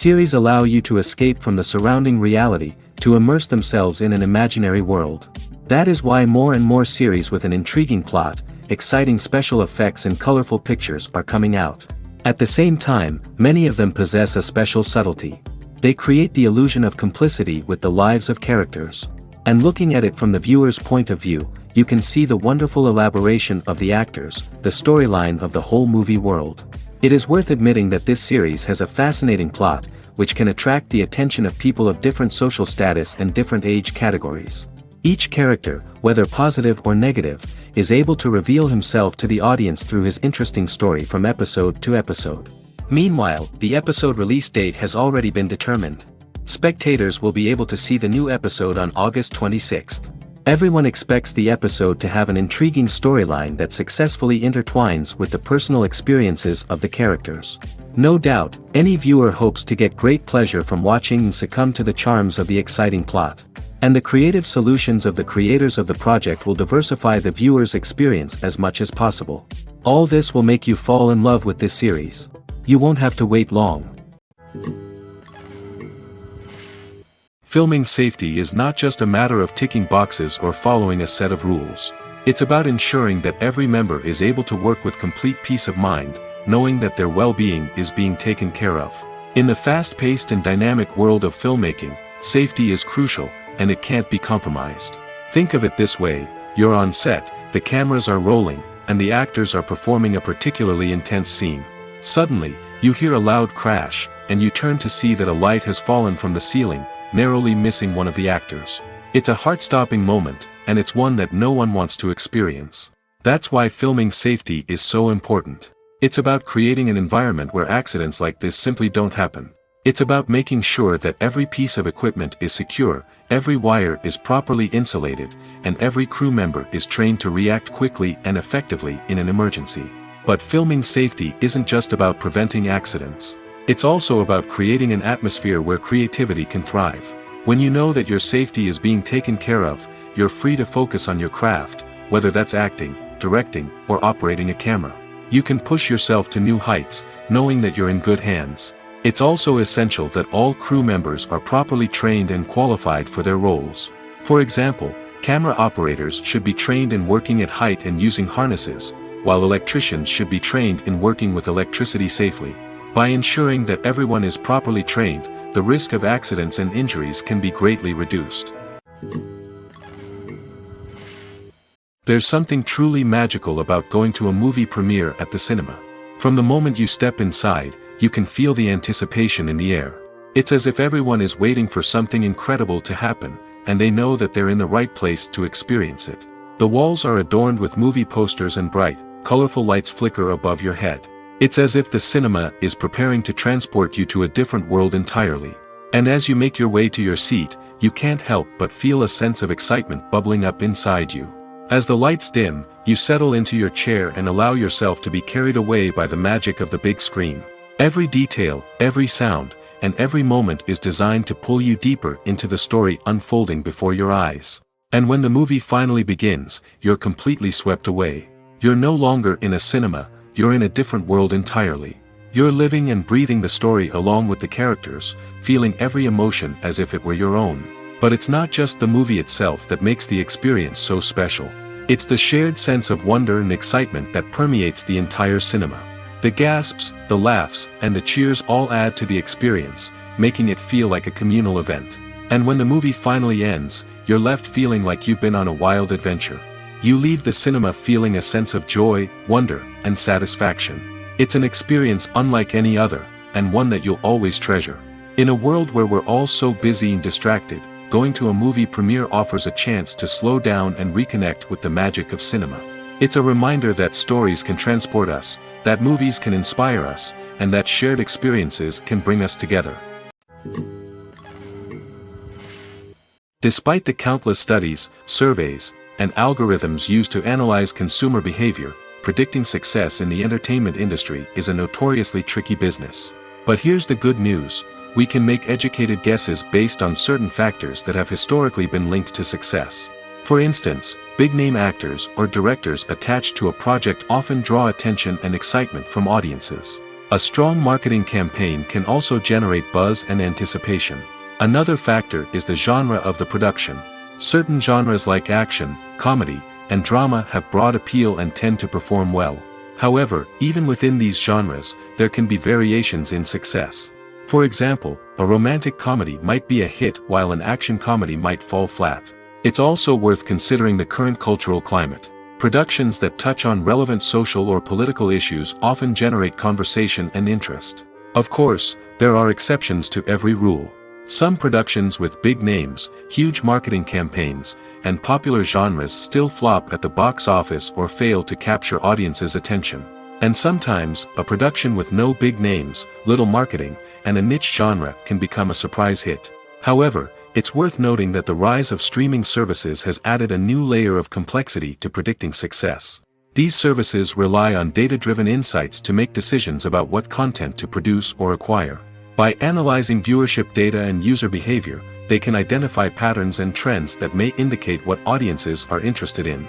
Series allow you to escape from the surrounding reality, to immerse themselves in an imaginary world. That is why more and more series with an intriguing plot, exciting special effects and colorful pictures are coming out. At the same time, many of them possess a special subtlety. They create the illusion of complicity with the lives of characters. And looking at it from the viewer's point of view, you can see the wonderful elaboration of the actors, the storyline of the whole movie world. It is worth admitting that this series has a fascinating plot, which can attract the attention of people of different social status and different age categories. Each character, whether positive or negative, is able to reveal himself to the audience through his interesting story from episode to episode. Meanwhile, the episode release date has already been determined. Spectators will be able to see the new episode on August 26th. Everyone expects the episode to have an intriguing storyline that successfully intertwines with the personal experiences of the characters. No doubt, any viewer hopes to get great pleasure from watching and succumb to the charms of the exciting plot. And the creative solutions of the creators of the project will diversify the viewer's experience as much as possible. All this will make you fall in love with this series. You won't have to wait long. Filming safety is not just a matter of ticking boxes or following a set of rules. It's about ensuring that every member is able to work with complete peace of mind, knowing that their well-being is being taken care of. In the fast-paced and dynamic world of filmmaking, safety is crucial, and it can't be compromised. Think of it this way: you're on set, the cameras are rolling, and the actors are performing a particularly intense scene. Suddenly, you hear a loud crash, and you turn to see that a light has fallen from the ceiling, narrowly missing one of the actors. It's a heart-stopping moment, and it's one that no one wants to experience. That's why filming safety is so important. It's about creating an environment where accidents like this simply don't happen. It's about making sure that every piece of equipment is secure, every wire is properly insulated, and every crew member is trained to react quickly and effectively in an emergency. But filming safety isn't just about preventing accidents. It's also about creating an atmosphere where creativity can thrive. When you know that your safety is being taken care of, you're free to focus on your craft, whether that's acting, directing, or operating a camera. You can push yourself to new heights, knowing that you're in good hands. It's also essential that all crew members are properly trained and qualified for their roles. For example, camera operators should be trained in working at height and using harnesses, while electricians should be trained in working with electricity safely. By ensuring that everyone is properly trained, the risk of accidents and injuries can be greatly reduced. There's something truly magical about going to a movie premiere at the cinema. From the moment you step inside, you can feel the anticipation in the air. It's as if everyone is waiting for something incredible to happen, and they know that they're in the right place to experience it. The walls are adorned with movie posters and bright, colorful lights flicker above your head. It's as if the cinema is preparing to transport you to a different world entirely. And as you make your way to your seat, you can't help but feel a sense of excitement bubbling up inside you. As the lights dim, you settle into your chair and allow yourself to be carried away by the magic of the big screen. Every detail, every sound, and every moment is designed to pull you deeper into the story unfolding before your eyes. And when the movie finally begins, you're completely swept away. You're no longer in a cinema, you're in a different world entirely. You're living and breathing the story along with the characters, feeling every emotion as if it were your own. But it's not just the movie itself that makes the experience so special. It's the shared sense of wonder and excitement that permeates the entire cinema. The gasps, the laughs, and the cheers all add to the experience, making it feel like a communal event. And when the movie finally ends, you're left feeling like you've been on a wild adventure. You leave the cinema feeling a sense of joy, wonder, and satisfaction. It's an experience unlike any other, and one that you'll always treasure. In a world where we're all so busy and distracted, going to a movie premiere offers a chance to slow down and reconnect with the magic of cinema. It's a reminder that stories can transport us, that movies can inspire us, and that shared experiences can bring us together. Despite the countless studies, surveys, and algorithms used to analyze consumer behavior, predicting success in the entertainment industry is a notoriously tricky business. But here's the good news: we can make educated guesses based on certain factors that have historically been linked to success. For instance, big-name actors or directors attached to a project often draw attention and excitement from audiences. A strong marketing campaign can also generate buzz and anticipation. Another factor is the genre of the production. Certain genres like action, comedy, and drama have broad appeal and tend to perform well. However, even within these genres, there can be variations in success. For example, a romantic comedy might be a hit while an action comedy might fall flat. It's also worth considering the current cultural climate. Productions that touch on relevant social or political issues often generate conversation and interest. Of course, there are exceptions to every rule. Some productions with big names, huge marketing campaigns, and popular genres still flop at the box office or fail to capture audiences' attention. And sometimes, a production with no big names, little marketing, and a niche genre can become a surprise hit. However, it's worth noting that the rise of streaming services has added a new layer of complexity to predicting success. These services rely on data-driven insights to make decisions about what content to produce or acquire. By analyzing viewership data and user behavior, they can identify patterns and trends that may indicate what audiences are interested in.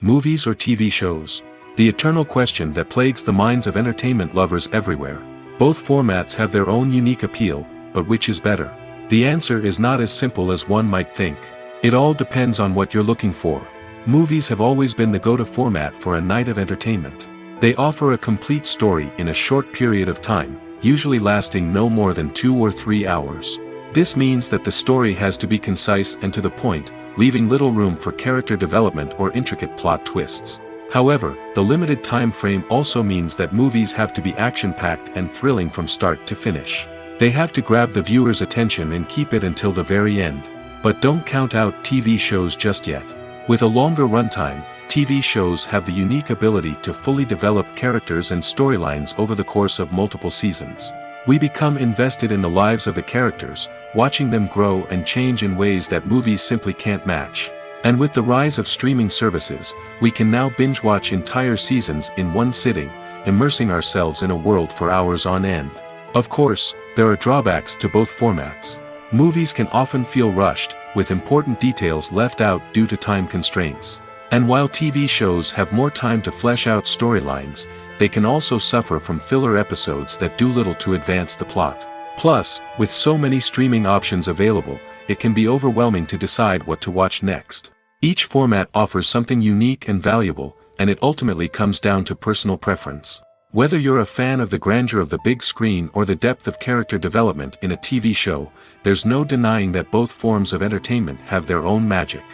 Movies or TV shows? The eternal question that plagues the minds of entertainment lovers everywhere. Both formats have their own unique appeal, but which is better? The answer is not as simple as one might think. It all depends on what you're looking for. Movies have always been the go-to format for a night of entertainment. They offer a complete story in a short period of time, usually lasting no more than 2 or 3 hours. This means that the story has to be concise and to the point, leaving little room for character development or intricate plot twists. However, the limited time frame also means that movies have to be action-packed and thrilling from start to finish. They have to grab the viewer's attention and keep it until the very end. But don't count out TV shows just yet. With a longer runtime, TV shows have the unique ability to fully develop characters and storylines over the course of multiple seasons. We become invested in the lives of the characters, watching them grow and change in ways that movies simply can't match. And with the rise of streaming services, we can now binge-watch entire seasons in one sitting, immersing ourselves in a world for hours on end. Of course, there are drawbacks to both formats. Movies can often feel rushed, with important details left out due to time constraints. And while TV shows have more time to flesh out storylines, they can also suffer from filler episodes that do little to advance the plot. Plus, with so many streaming options available, it can be overwhelming to decide what to watch next. Each format offers something unique and valuable, and it ultimately comes down to personal preference. Whether you're a fan of the grandeur of the big screen or the depth of character development in a TV show, there's no denying that both forms of entertainment have their own magic.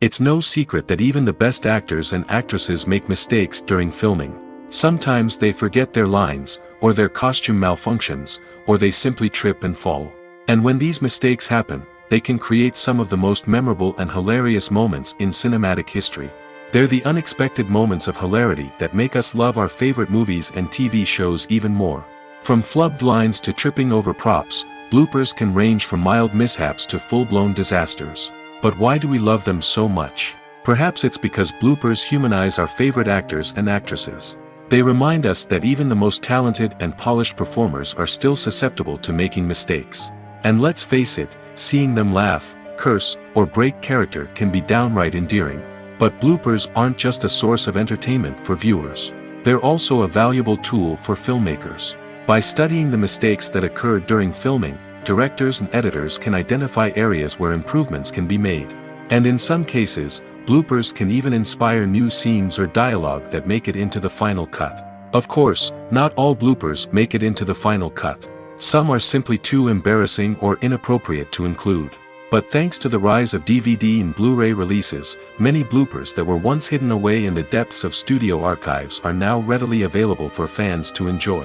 It's no secret that even the best actors and actresses make mistakes during filming. Sometimes they forget their lines, or their costume malfunctions, or they simply trip and fall. And when these mistakes happen, they can create some of the most memorable and hilarious moments in cinematic history. They're the unexpected moments of hilarity that make us love our favorite movies and TV shows even more. From flubbed lines to tripping over props, bloopers can range from mild mishaps to full-blown disasters. But why do we love them so much? Perhaps it's because bloopers humanize our favorite actors and actresses. They remind us that even the most talented and polished performers are still susceptible to making mistakes. And let's face it, seeing them laugh, curse, or break character can be downright endearing. But bloopers aren't just a source of entertainment for viewers. They're also a valuable tool for filmmakers. By studying the mistakes that occurred during filming, directors and editors can identify areas where improvements can be made. And in some cases, bloopers can even inspire new scenes or dialogue that make it into the final cut. Of course, not all bloopers make it into the final cut. Some are simply too embarrassing or inappropriate to include. But thanks to the rise of DVD and Blu-ray releases, many bloopers that were once hidden away in the depths of studio archives are now readily available for fans to enjoy.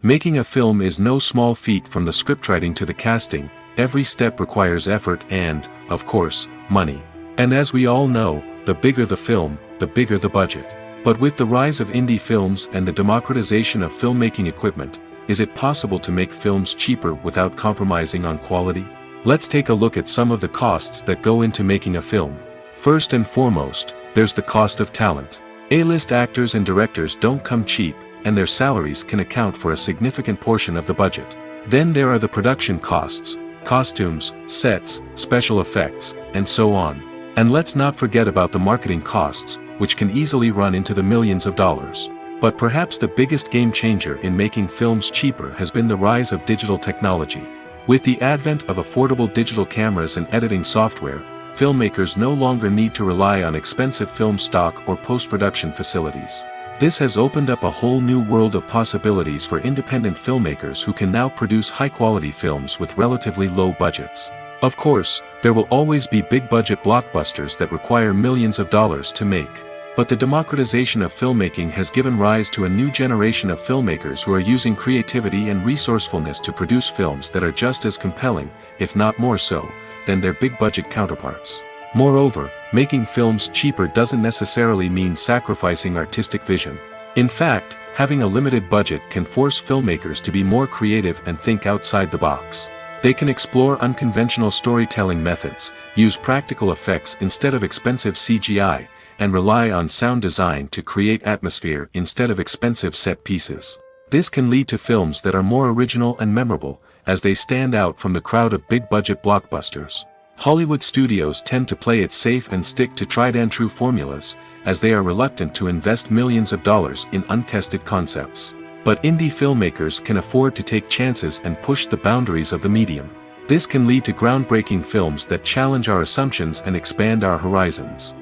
Making a film is no small feat. From the scriptwriting to the casting, every step requires effort and, of course, money. And as we all know, the bigger the film, the bigger the budget. But with the rise of indie films and the democratization of filmmaking equipment, is it possible to make films cheaper without compromising on quality? Let's take a look at some of the costs that go into making a film. First and foremost, there's the cost of talent. A-list actors and directors don't come cheap, and their salaries can account for a significant portion of the budget. Then there are the production costs, costumes, sets, special effects, and so on. And let's not forget about the marketing costs, which can easily run into the millions of dollars. But perhaps the biggest game changer in making films cheaper has been the rise of digital technology. With the advent of affordable digital cameras and editing software, filmmakers no longer need to rely on expensive film stock or post-production facilities. This has opened up a whole new world of possibilities for independent filmmakers who can now produce high-quality films with relatively low budgets. Of course, there will always be big-budget blockbusters that require millions of dollars to make. But the democratization of filmmaking has given rise to a new generation of filmmakers who are using creativity and resourcefulness to produce films that are just as compelling, if not more so, than their big-budget counterparts. Moreover, making films cheaper doesn't necessarily mean sacrificing artistic vision. In fact, having a limited budget can force filmmakers to be more creative and think outside the box. They can explore unconventional storytelling methods, use practical effects instead of expensive CGI, and rely on sound design to create atmosphere instead of expensive set pieces. This can lead to films that are more original and memorable, as they stand out from the crowd of big-budget blockbusters. Hollywood studios tend to play it safe and stick to tried-and-true formulas, as they are reluctant to invest millions of dollars in untested concepts. But indie filmmakers can afford to take chances and push the boundaries of the medium. This can lead to groundbreaking films that challenge our assumptions and expand our horizons.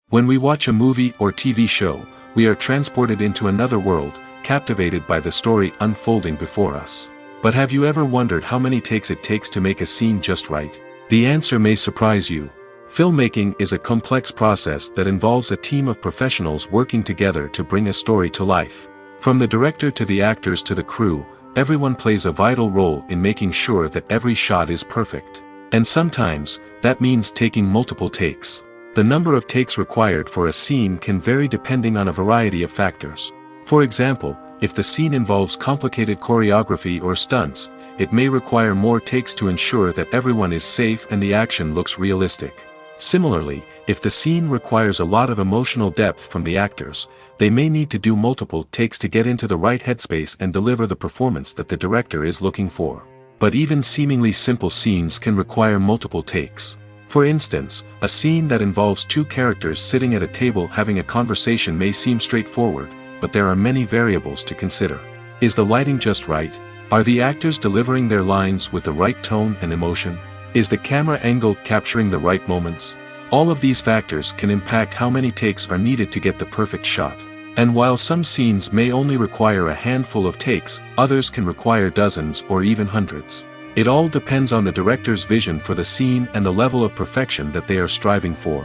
When we watch a movie or TV show, we are transported into another world, captivated by the story unfolding before us. But have you ever wondered how many takes it takes to make a scene just right? The answer may surprise you. Filmmaking is a complex process that involves a team of professionals working together to bring a story to life. From the director to the actors to the crew, everyone plays a vital role in making sure that every shot is perfect. And sometimes, that means taking multiple takes. The number of takes required for a scene can vary depending on a variety of factors. For example, if the scene involves complicated choreography or stunts, it may require more takes to ensure that everyone is safe and the action looks realistic. Similarly, if the scene requires a lot of emotional depth from the actors, they may need to do multiple takes to get into the right headspace and deliver the performance that the director is looking for. But even seemingly simple scenes can require multiple takes. For instance, a scene that involves two characters sitting at a table having a conversation may seem straightforward, but there are many variables to consider. Is the lighting just right? Are the actors delivering their lines with the right tone and emotion? Is the camera angle capturing the right moments? All of these factors can impact how many takes are needed to get the perfect shot. And while some scenes may only require a handful of takes, others can require dozens or even hundreds. It all depends on the director's vision for the scene and the level of perfection that they are striving for.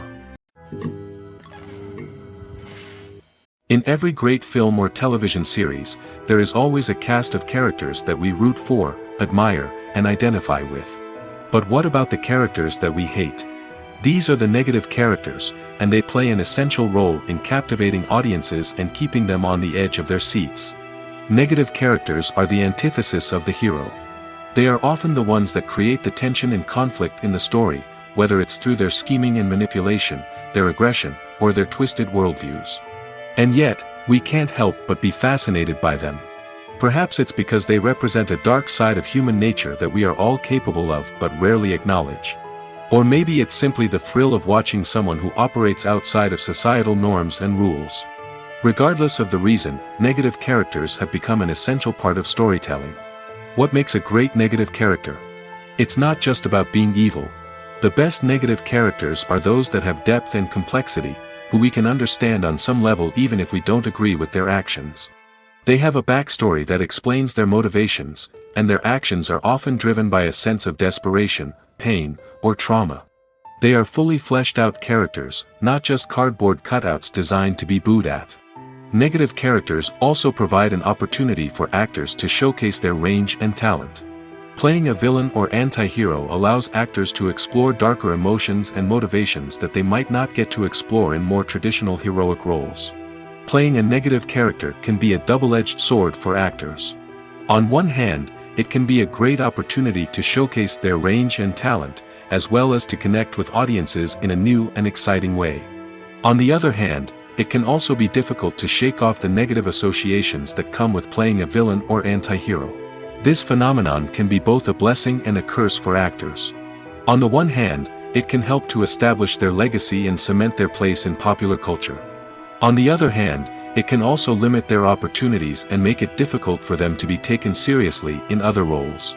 In every great film or television series, there is always a cast of characters that we root for, admire, and identify with. But what about the characters that we hate? These are the negative characters, and they play an essential role in captivating audiences and keeping them on the edge of their seats. Negative characters are the antithesis of the hero. They are often the ones that create the tension and conflict in the story, whether it's through their scheming and manipulation, their aggression, or their twisted worldviews. And yet, we can't help but be fascinated by them. Perhaps it's because they represent a dark side of human nature that we are all capable of but rarely acknowledge. Or maybe it's simply the thrill of watching someone who operates outside of societal norms and rules. Regardless of the reason, negative characters have become an essential part of storytelling. What makes a great negative character? It's not just about being evil. The best negative characters are those that have depth and complexity, who we can understand on some level even if we don't agree with their actions. They have a backstory that explains their motivations, and their actions are often driven by a sense of desperation, pain, or trauma. They are fully fleshed out characters, not just cardboard cutouts designed to be booed at. Negative characters also provide an opportunity for actors to showcase their range and talent. Playing a villain or anti-hero allows actors to explore darker emotions and motivations that they might not get to explore in more traditional heroic roles. Playing a negative character can be a double-edged sword for actors. On one hand, it can be a great opportunity to showcase their range and talent, as well as to connect with audiences in a new and exciting way. On the other hand, it can also be difficult to shake off the negative associations that come with playing a villain or anti-hero. This phenomenon can be both a blessing and a curse for actors. On the one hand, it can help to establish their legacy and cement their place in popular culture. On the other hand, it can also limit their opportunities and make it difficult for them to be taken seriously in other roles.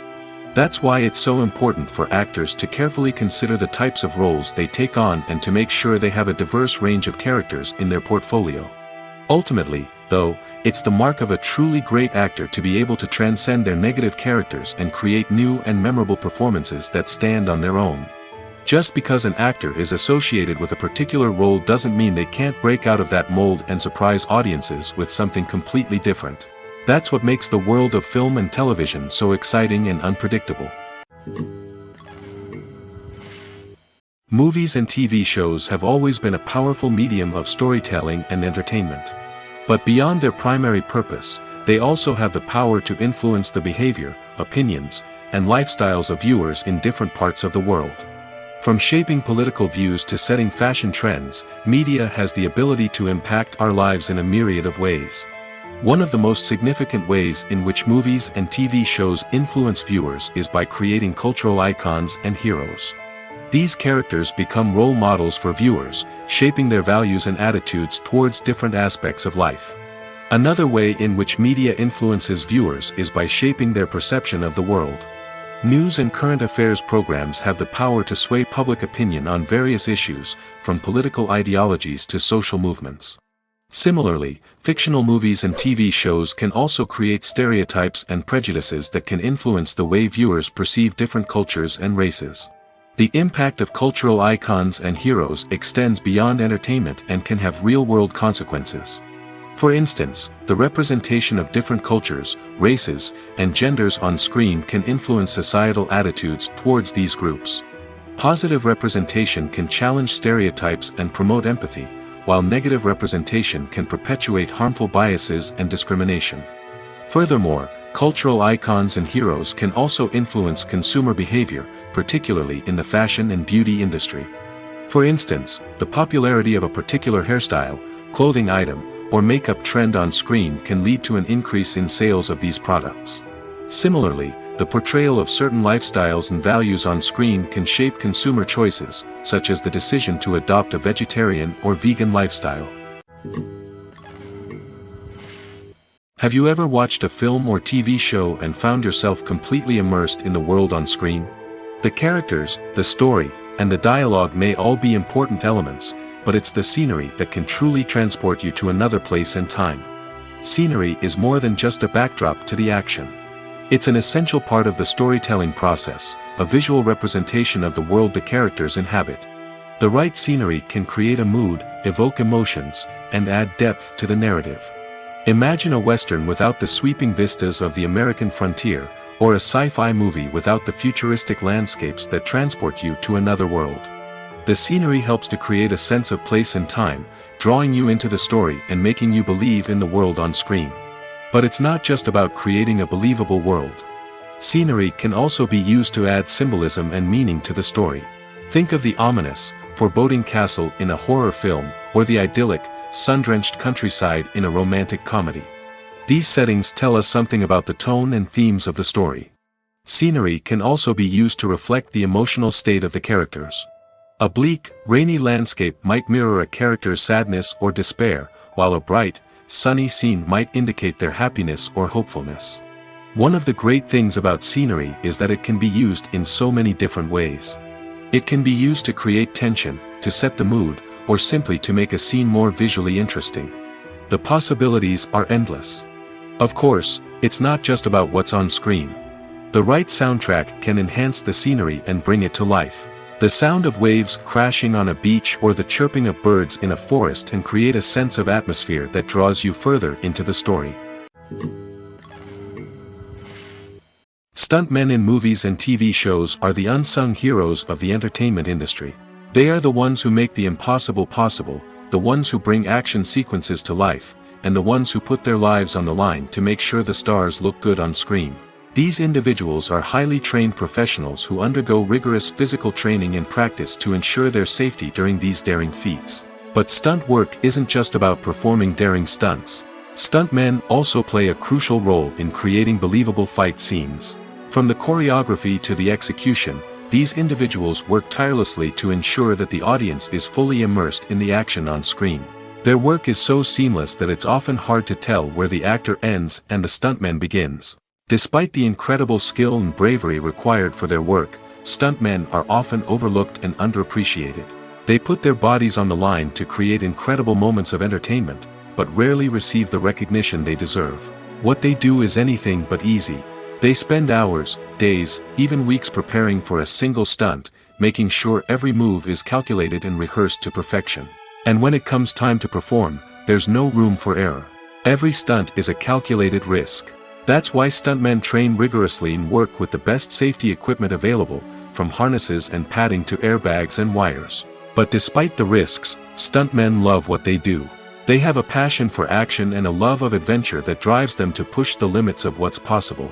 That's why it's so important for actors to carefully consider the types of roles they take on and to make sure they have a diverse range of characters in their portfolio. Ultimately, though, it's the mark of a truly great actor to be able to transcend their negative characters and create new and memorable performances that stand on their own. Just because an actor is associated with a particular role doesn't mean they can't break out of that mold and surprise audiences with something completely different. That's what makes the world of film and television so exciting and unpredictable. Movies and TV shows have always been a powerful medium of storytelling and entertainment. But beyond their primary purpose, they also have the power to influence the behavior, opinions, and lifestyles of viewers in different parts of the world. From shaping political views to setting fashion trends, media has the ability to impact our lives in a myriad of ways. One of the most significant ways in which movies and TV shows influence viewers is by creating cultural icons and heroes. These characters become role models for viewers, shaping their values and attitudes towards different aspects of life. Another way in which media influences viewers is by shaping their perception of the world. News and current affairs programs have the power to sway public opinion on various issues, from political ideologies to social movements. Similarly, fictional movies and TV shows can also create stereotypes and prejudices that can influence the way viewers perceive different cultures and races. The impact of cultural icons and heroes extends beyond entertainment and can have real-world consequences. For instance, the representation of different cultures, races, and genders on screen can influence societal attitudes towards these groups. Positive representation can challenge stereotypes and promote empathy, while negative representation can perpetuate harmful biases and discrimination. Furthermore, cultural icons and heroes can also influence consumer behavior, particularly in the fashion and beauty industry. For instance, the popularity of a particular hairstyle, clothing item, or makeup trend on screen can lead to an increase in sales of these products. Similarly, the portrayal of certain lifestyles and values on screen can shape consumer choices, such as the decision to adopt a vegetarian or vegan lifestyle. Have you ever watched a film or TV show and found yourself completely immersed in the world on screen? The characters, the story, and the dialogue may all be important elements, but it's the scenery that can truly transport you to another place and time. Scenery is more than just a backdrop to the action. It's an essential part of the storytelling process, a visual representation of the world the characters inhabit. The right scenery can create a mood, evoke emotions, and add depth to the narrative. Imagine a Western without the sweeping vistas of the American frontier, or a sci-fi movie without the futuristic landscapes that transport you to another world. The scenery helps to create a sense of place and time, drawing you into the story and making you believe in the world on screen. But it's not just about creating a believable world. Scenery can also be used to add symbolism and meaning to the story. Think of the ominous, foreboding castle in a horror film, or the idyllic, sun-drenched countryside in a romantic comedy. These settings tell us something about the tone and themes of the story. Scenery can also be used to reflect the emotional state of the characters. A bleak, rainy landscape might mirror a character's sadness or despair, while a bright, sunny scene might indicate their happiness or hopefulness. One of the great things about scenery is that it can be used in so many different ways. It can be used to create tension, to set the mood, or simply to make a scene more visually interesting. The possibilities are endless. Of course, it's not just about what's on screen. The right soundtrack can enhance the scenery and bring it to life. The sound of waves crashing on a beach or the chirping of birds in a forest can create a sense of atmosphere that draws you further into the story. Stuntmen in movies and TV shows are the unsung heroes of the entertainment industry. They are the ones who make the impossible possible, the ones who bring action sequences to life, and the ones who put their lives on the line to make sure the stars look good on screen. These individuals are highly trained professionals who undergo rigorous physical training and practice to ensure their safety during these daring feats. But stunt work isn't just about performing daring stunts. Stuntmen also play a crucial role in creating believable fight scenes. From the choreography to the execution, these individuals work tirelessly to ensure that the audience is fully immersed in the action on screen. Their work is so seamless that it's often hard to tell where the actor ends and the stuntman begins. Despite the incredible skill and bravery required for their work, stuntmen are often overlooked and underappreciated. They put their bodies on the line to create incredible moments of entertainment, but rarely receive the recognition they deserve. What they do is anything but easy. They spend hours, days, even weeks preparing for a single stunt, making sure every move is calculated and rehearsed to perfection. And when it comes time to perform, there's no room for error. Every stunt is a calculated risk. That's why stuntmen train rigorously and work with the best safety equipment available, from harnesses and padding to airbags and wires. But despite the risks, stuntmen love what they do. They have a passion for action and a love of adventure that drives them to push the limits of what's possible.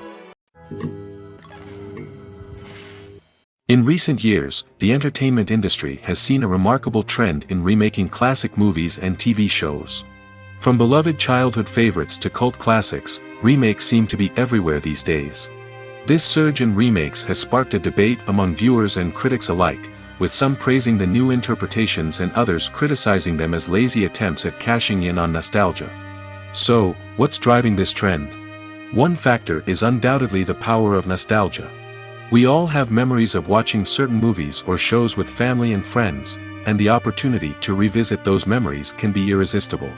In recent years, the entertainment industry has seen a remarkable trend in remaking classic movies and TV shows. From beloved childhood favorites to cult classics, remakes seem to be everywhere these days. This surge in remakes has sparked a debate among viewers and critics alike, with some praising the new interpretations and others criticizing them as lazy attempts at cashing in on nostalgia. So, what's driving this trend? One factor is undoubtedly the power of nostalgia. We all have memories of watching certain movies or shows with family and friends, and the opportunity to revisit those memories can be irresistible.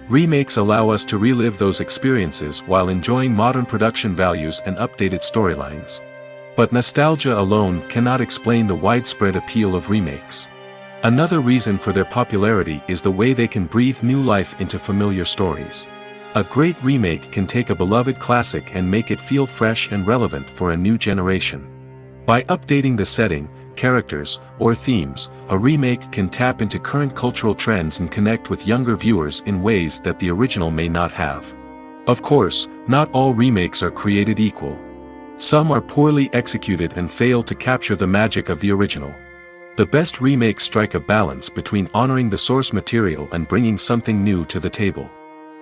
Remakes allow us to relive those experiences while enjoying modern production values and updated storylines. But nostalgia alone cannot explain the widespread appeal of remakes. Another reason for their popularity is the way they can breathe new life into familiar stories. A great remake can take a beloved classic and make it feel fresh and relevant for a new generation. By updating the setting, characters, or themes, a remake can tap into current cultural trends and connect with younger viewers in ways that the original may not have. Of course, not all remakes are created equal. Some are poorly executed and fail to capture the magic of the original. The best remakes strike a balance between honoring the source material and bringing something new to the table.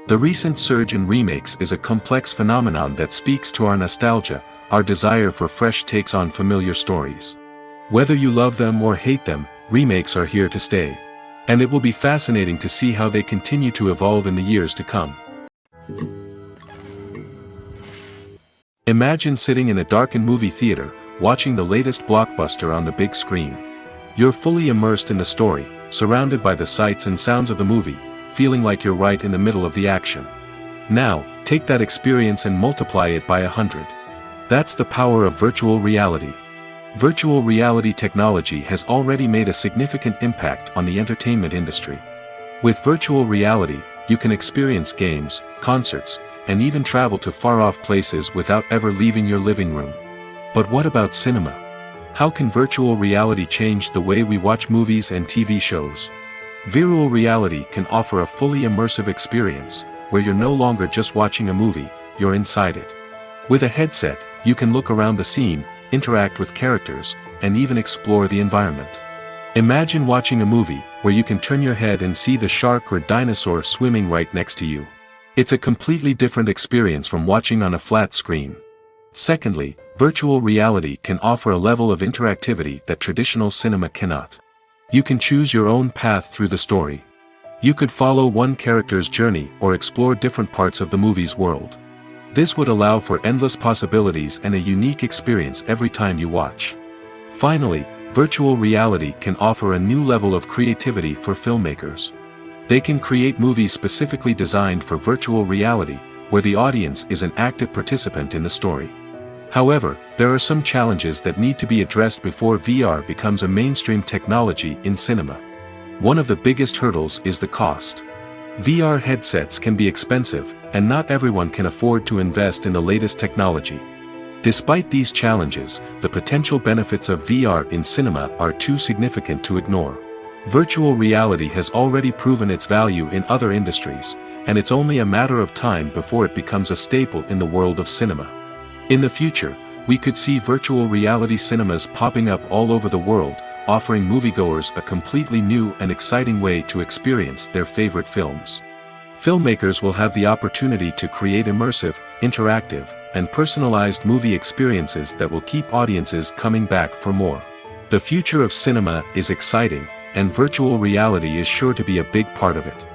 The recent surge in remakes is a complex phenomenon that speaks to our nostalgia, our desire for fresh takes on familiar stories. Whether you love them or hate them, remakes are here to stay. And it will be fascinating to see how they continue to evolve in the years to come. Imagine sitting in a darkened movie theater, watching the latest blockbuster on the big screen. You're fully immersed in the story, surrounded by the sights and sounds of the movie, feeling like you're right in the middle of the action. Now, take that experience and multiply it by 100. That's the power of virtual reality. Virtual reality technology has already made a significant impact on the entertainment industry. With virtual reality, you can experience games, concerts, and even travel to far-off places without ever leaving your living room. But what about cinema? How can virtual reality change the way we watch movies and TV shows? Virtual reality can offer a fully immersive experience, where you're no longer just watching a movie, you're inside it. With a headset, you can look around the scene, interact with characters, and even explore the environment. Imagine watching a movie where you can turn your head and see the shark or dinosaur swimming right next to you. It's a completely different experience from watching on a flat screen. Secondly, virtual reality can offer a level of interactivity that traditional cinema cannot. You can choose your own path through the story. You could follow one character's journey or explore different parts of the movie's world. This would allow for endless possibilities and a unique experience every time you watch. Finally, virtual reality can offer a new level of creativity for filmmakers. They can create movies specifically designed for virtual reality, where the audience is an active participant in the story. However, there are some challenges that need to be addressed before VR becomes a mainstream technology in cinema. One of the biggest hurdles is the cost. VR headsets can be expensive, and not everyone can afford to invest in the latest technology. Despite these challenges, the potential benefits of VR in cinema are too significant to ignore. Virtual reality has already proven its value in other industries, and it's only a matter of time before it becomes a staple in the world of cinema. In the future, we could see virtual reality cinemas popping up all over the world, offering moviegoers a completely new and exciting way to experience their favorite films. Filmmakers will have the opportunity to create immersive, interactive, and personalized movie experiences that will keep audiences coming back for more. The future of cinema is exciting, and virtual reality is sure to be a big part of it.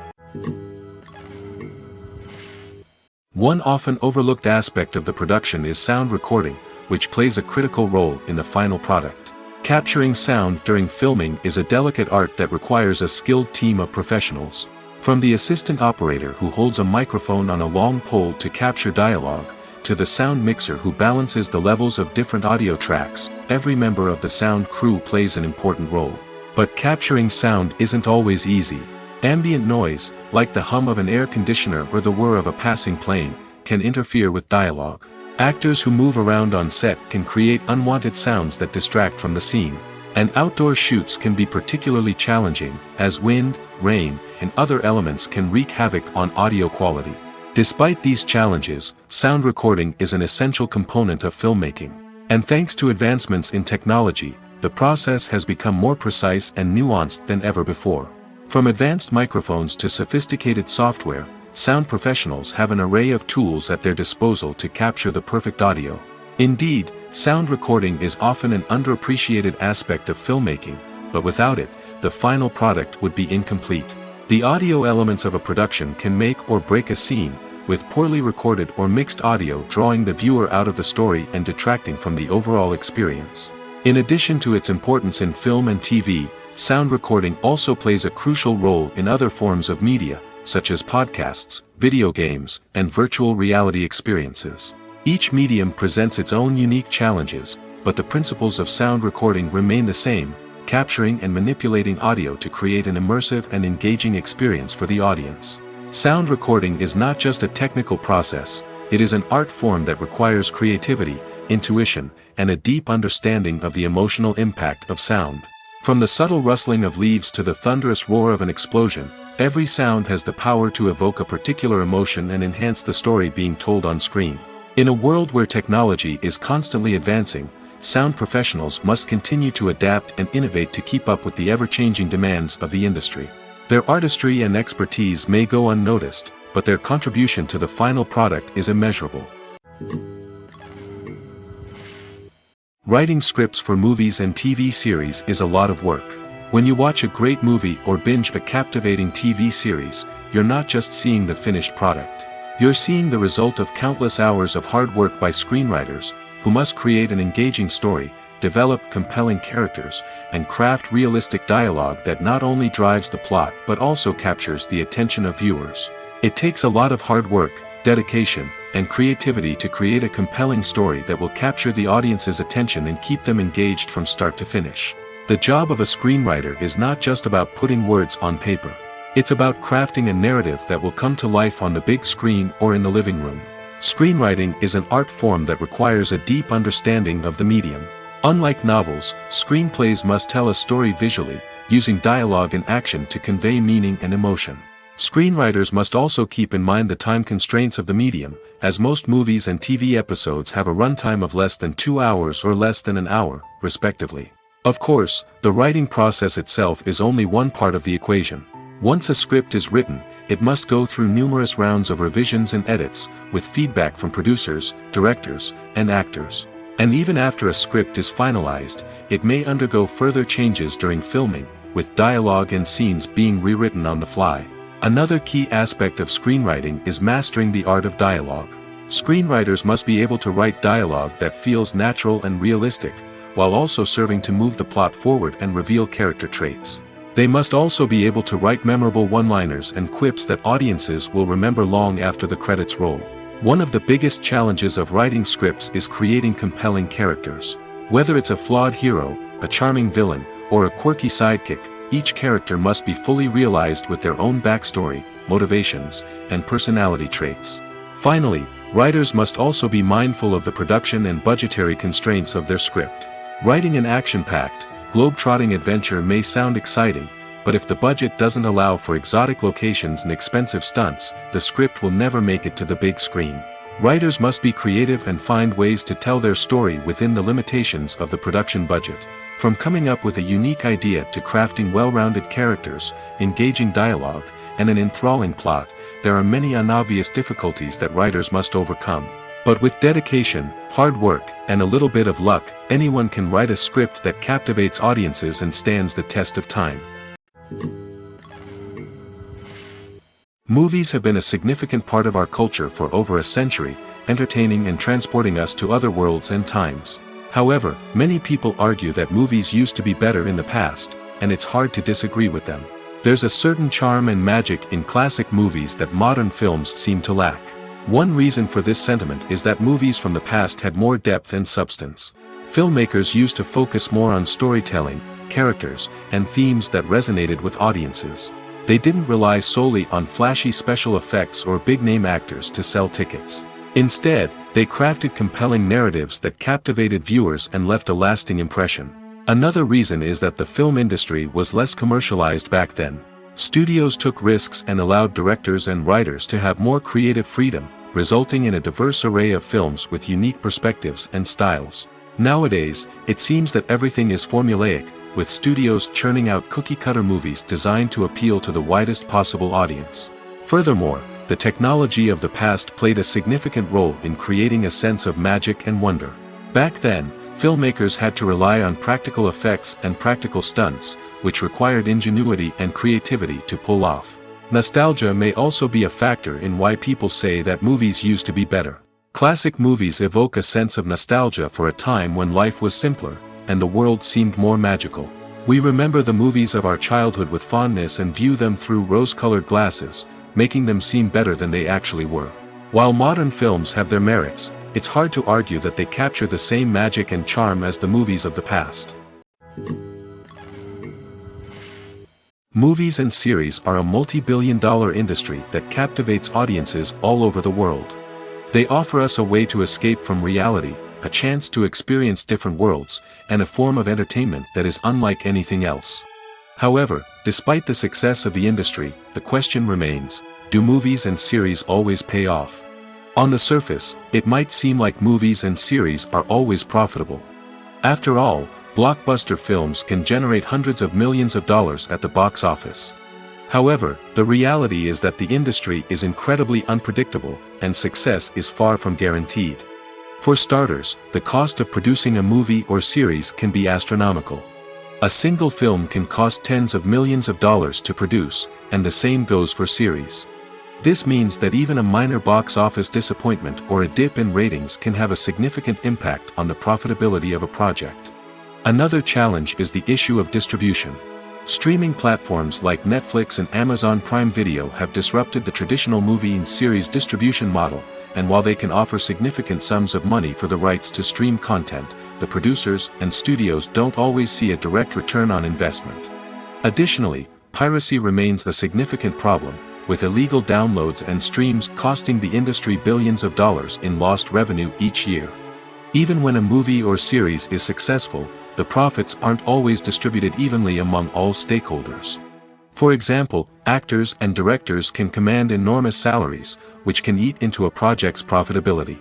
One often overlooked aspect of the production is sound recording, which plays a critical role in the final product. Capturing sound during filming is a delicate art that requires a skilled team of professionals. From the assistant operator who holds a microphone on a long pole to capture dialogue, to the sound mixer who balances the levels of different audio tracks, every member of the sound crew plays an important role. But capturing sound isn't always easy. Ambient noise, like the hum of an air conditioner or the whir of a passing plane, can interfere with dialogue. Actors who move around on set can create unwanted sounds that distract from the scene. And outdoor shoots can be particularly challenging, as wind, rain, and other elements can wreak havoc on audio quality. Despite these challenges, sound recording is an essential component of filmmaking. And thanks to advancements in technology, the process has become more precise and nuanced than ever before. From advanced microphones to sophisticated software, sound professionals have an array of tools at their disposal to capture the perfect audio. Indeed, sound recording is often an underappreciated aspect of filmmaking, but without it, the final product would be incomplete. The audio elements of a production can make or break a scene, with poorly recorded or mixed audio drawing the viewer out of the story and detracting from the overall experience. In addition to its importance in film and TV, sound recording also plays a crucial role in other forms of media, such as podcasts, video games, and virtual reality experiences. Each medium presents its own unique challenges, but the principles of sound recording remain the same, capturing and manipulating audio to create an immersive and engaging experience for the audience. Sound recording is not just a technical process, it is an art form that requires creativity, intuition, and a deep understanding of the emotional impact of sound. From the subtle rustling of leaves to the thunderous roar of an explosion, every sound has the power to evoke a particular emotion and enhance the story being told on screen. In a world where technology is constantly advancing, sound professionals must continue to adapt and innovate to keep up with the ever-changing demands of the industry. Their artistry and expertise may go unnoticed, but their contribution to the final product is immeasurable. Writing scripts for movies and TV series is a lot of work. When you watch a great movie or binge a captivating TV series, you're not just seeing the finished product. You're seeing the result of countless hours of hard work by screenwriters, who must create an engaging story, develop compelling characters, and craft realistic dialogue that not only drives the plot but also captures the attention of viewers. It takes a lot of hard work, dedication, and creativity to create a compelling story that will capture the audience's attention and keep them engaged from start to finish. The job of a screenwriter is not just about putting words on paper. It's about crafting a narrative that will come to life on the big screen or in the living room. Screenwriting is an art form that requires a deep understanding of the medium. Unlike novels, screenplays must tell a story visually, using dialogue and action to convey meaning and emotion. Screenwriters must also keep in mind the time constraints of the medium, as most movies and TV episodes have a runtime of less than 2 hours or less than an hour, respectively. Of course, the writing process itself is only one part of the equation. Once a script is written, it must go through numerous rounds of revisions and edits, with feedback from producers, directors, and actors. And even after a script is finalized, it may undergo further changes during filming, with dialogue and scenes being rewritten on the fly. Another key aspect of screenwriting is mastering the art of dialogue. Screenwriters must be able to write dialogue that feels natural and realistic, while also serving to move the plot forward and reveal character traits. They must also be able to write memorable one-liners and quips that audiences will remember long after the credits roll. One of the biggest challenges of writing scripts is creating compelling characters. Whether it's a flawed hero, a charming villain, or a quirky sidekick, each character must be fully realized with their own backstory, motivations, and personality traits. Finally, writers must also be mindful of the production and budgetary constraints of their script. Writing an action-packed, globe-trotting adventure may sound exciting, but if the budget doesn't allow for exotic locations and expensive stunts, the script will never make it to the big screen. Writers must be creative and find ways to tell their story within the limitations of the production budget. From coming up with a unique idea to crafting well-rounded characters, engaging dialogue, and an enthralling plot, there are many unobvious difficulties that writers must overcome. But with dedication, hard work, and a little bit of luck, anyone can write a script that captivates audiences and stands the test of time. Movies have been a significant part of our culture for over a century, entertaining and transporting us to other worlds and times. However, many people argue that movies used to be better in the past, and it's hard to disagree with them. There's a certain charm and magic in classic movies that modern films seem to lack. One reason for this sentiment is that movies from the past had more depth and substance. Filmmakers used to focus more on storytelling, characters, and themes that resonated with audiences. They didn't rely solely on flashy special effects or big-name actors to sell tickets. Instead, they crafted compelling narratives that captivated viewers and left a lasting impression. Another reason is that the film industry was less commercialized back then. Studios took risks and allowed directors and writers to have more creative freedom, resulting in a diverse array of films with unique perspectives and styles. Nowadays, it seems that everything is formulaic, with studios churning out cookie-cutter movies designed to appeal to the widest possible audience. Furthermore, the technology of the past played a significant role in creating a sense of magic and wonder. Back then, filmmakers had to rely on practical effects and practical stunts, which required ingenuity and creativity to pull off. Nostalgia may also be a factor in why people say that movies used to be better. Classic movies evoke a sense of nostalgia for a time when life was simpler, and the world seemed more magical. We remember the movies of our childhood with fondness and view them through rose-colored glasses, making them seem better than they actually were. While modern films have their merits, it's hard to argue that they capture the same magic and charm as the movies of the past. Movies and series are a multi-billion-dollar industry that captivates audiences all over the world. They offer us a way to escape from reality, a chance to experience different worlds, and a form of entertainment that is unlike anything else. However, despite the success of the industry, the question remains, do movies and series always pay off? On the surface, it might seem like movies and series are always profitable. After all, blockbuster films can generate hundreds of millions of dollars at the box office. However, the reality is that the industry is incredibly unpredictable, and success is far from guaranteed. For starters, the cost of producing a movie or series can be astronomical. A single film can cost tens of millions of dollars to produce, and the same goes for series. This means that even a minor box office disappointment or a dip in ratings can have a significant impact on the profitability of a project. Another challenge is the issue of distribution. Streaming platforms like Netflix and Amazon Prime Video have disrupted the traditional movie and series distribution model, and while they can offer significant sums of money for the rights to stream content, the producers and studios don't always see a direct return on investment. Additionally, piracy remains a significant problem, with illegal downloads and streams costing the industry billions of dollars in lost revenue each year. Even when a movie or series is successful, the profits aren't always distributed evenly among all stakeholders. For example, actors and directors can command enormous salaries, which can eat into a project's profitability.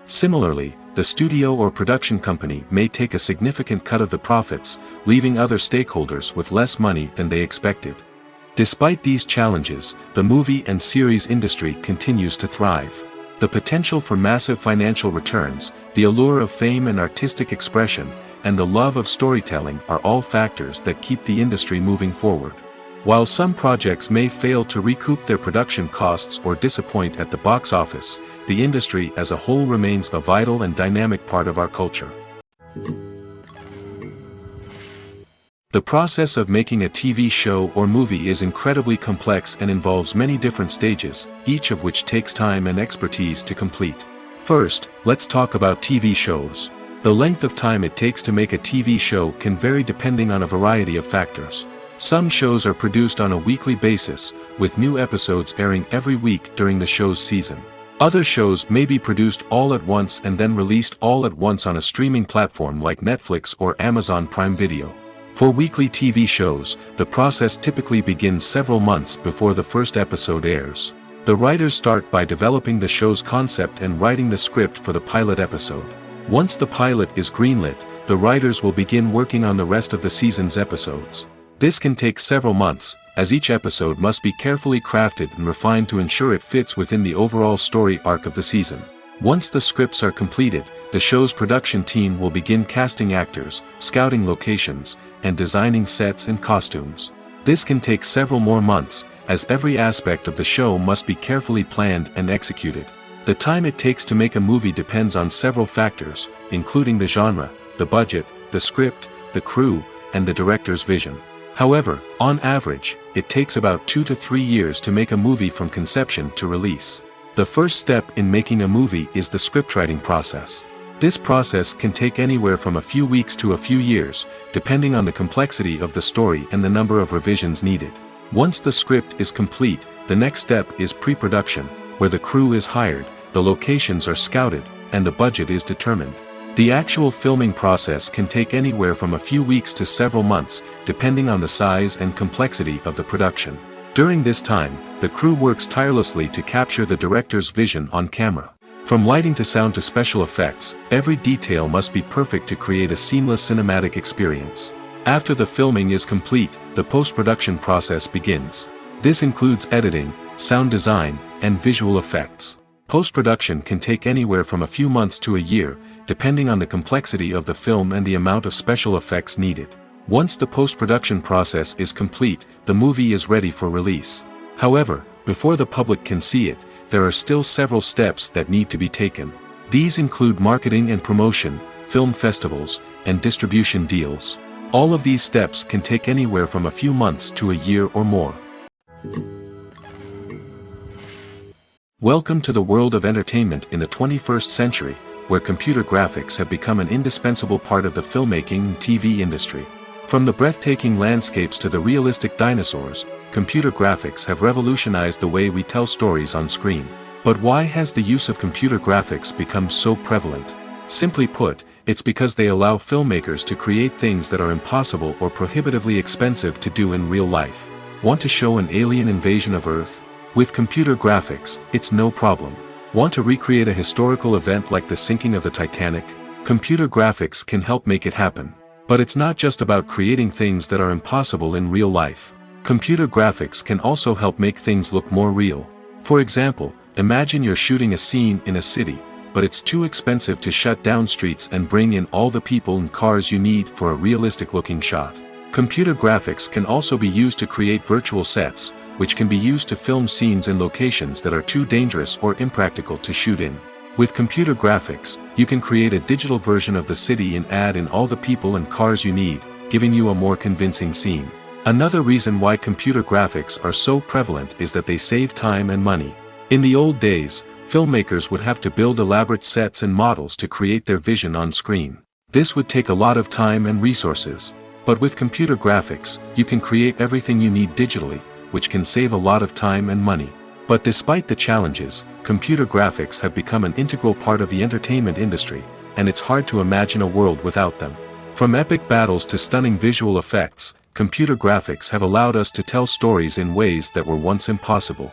Similarly, the studio or production company may take a significant cut of the profits, leaving other stakeholders with less money than they expected. Despite these challenges, the movie and series industry continues to thrive. The potential for massive financial returns, the allure of fame and artistic expression, and the love of storytelling are all factors that keep the industry moving forward. While some projects may fail to recoup their production costs or disappoint at the box office, the industry as a whole remains a vital and dynamic part of our culture. The process of making a TV show or movie is incredibly complex and involves many different stages, each of which takes time and expertise to complete. First, let's talk about TV shows. The length of time it takes to make a TV show can vary depending on a variety of factors. Some shows are produced on a weekly basis, with new episodes airing every week during the show's season. Other shows may be produced all at once and then released all at once on a streaming platform like Netflix or Amazon Prime Video. For weekly TV shows, the process typically begins several months before the first episode airs. The writers start by developing the show's concept and writing the script for the pilot episode. Once the pilot is greenlit, the writers will begin working on the rest of the season's episodes. This can take several months, as each episode must be carefully crafted and refined to ensure it fits within the overall story arc of the season. Once the scripts are completed, the show's production team will begin casting actors, scouting locations, and designing sets and costumes. This can take several more months, as every aspect of the show must be carefully planned and executed. The time it takes to make a movie depends on several factors, including the genre, the budget, the script, the crew, and the director's vision. However, on average, it takes about 2 to 3 years to make a movie from conception to release. The first step in making a movie is the scriptwriting process. This process can take anywhere from a few weeks to a few years, depending on the complexity of the story and the number of revisions needed. Once the script is complete, the next step is pre-production, where the crew is hired, the locations are scouted, and the budget is determined. The actual filming process can take anywhere from a few weeks to several months, depending on the size and complexity of the production. During this time, the crew works tirelessly to capture the director's vision on camera. From lighting to sound to special effects, every detail must be perfect to create a seamless cinematic experience. After the filming is complete, the post-production process begins. This includes editing, sound design, and visual effects. Post-production can take anywhere from a few months to a year, depending on the complexity of the film and the amount of special effects needed. Once the post-production process is complete, the movie is ready for release. However, before the public can see it, there are still several steps that need to be taken. These include marketing and promotion, film festivals, and distribution deals. All of these steps can take anywhere from a few months to a year or more. Welcome to the world of entertainment in the 21st century, where computer graphics have become an indispensable part of the filmmaking and TV industry. From the breathtaking landscapes to the realistic dinosaurs, computer graphics have revolutionized the way we tell stories on screen. But why has the use of computer graphics become so prevalent? Simply put, it's because they allow filmmakers to create things that are impossible or prohibitively expensive to do in real life. Want to show an alien invasion of Earth? With computer graphics, it's no problem. Want to recreate a historical event like the sinking of the Titanic? Computer graphics can help make it happen. But it's not just about creating things that are impossible in real life. Computer graphics can also help make things look more real. For example, imagine you're shooting a scene in a city, but it's too expensive to shut down streets and bring in all the people and cars you need for a realistic-looking shot. Computer graphics can also be used to create virtual sets, which can be used to film scenes in locations that are too dangerous or impractical to shoot in. With computer graphics, you can create a digital version of the city and add in all the people and cars you need, giving you a more convincing scene. Another reason why computer graphics are so prevalent is that they save time and money. In the old days, filmmakers would have to build elaborate sets and models to create their vision on screen. This would take a lot of time and resources. But with computer graphics, you can create everything you need digitally, which can save a lot of time and money. But despite the challenges, computer graphics have become an integral part of the entertainment industry, and it's hard to imagine a world without them. From epic battles to stunning visual effects, computer graphics have allowed us to tell stories in ways that were once impossible.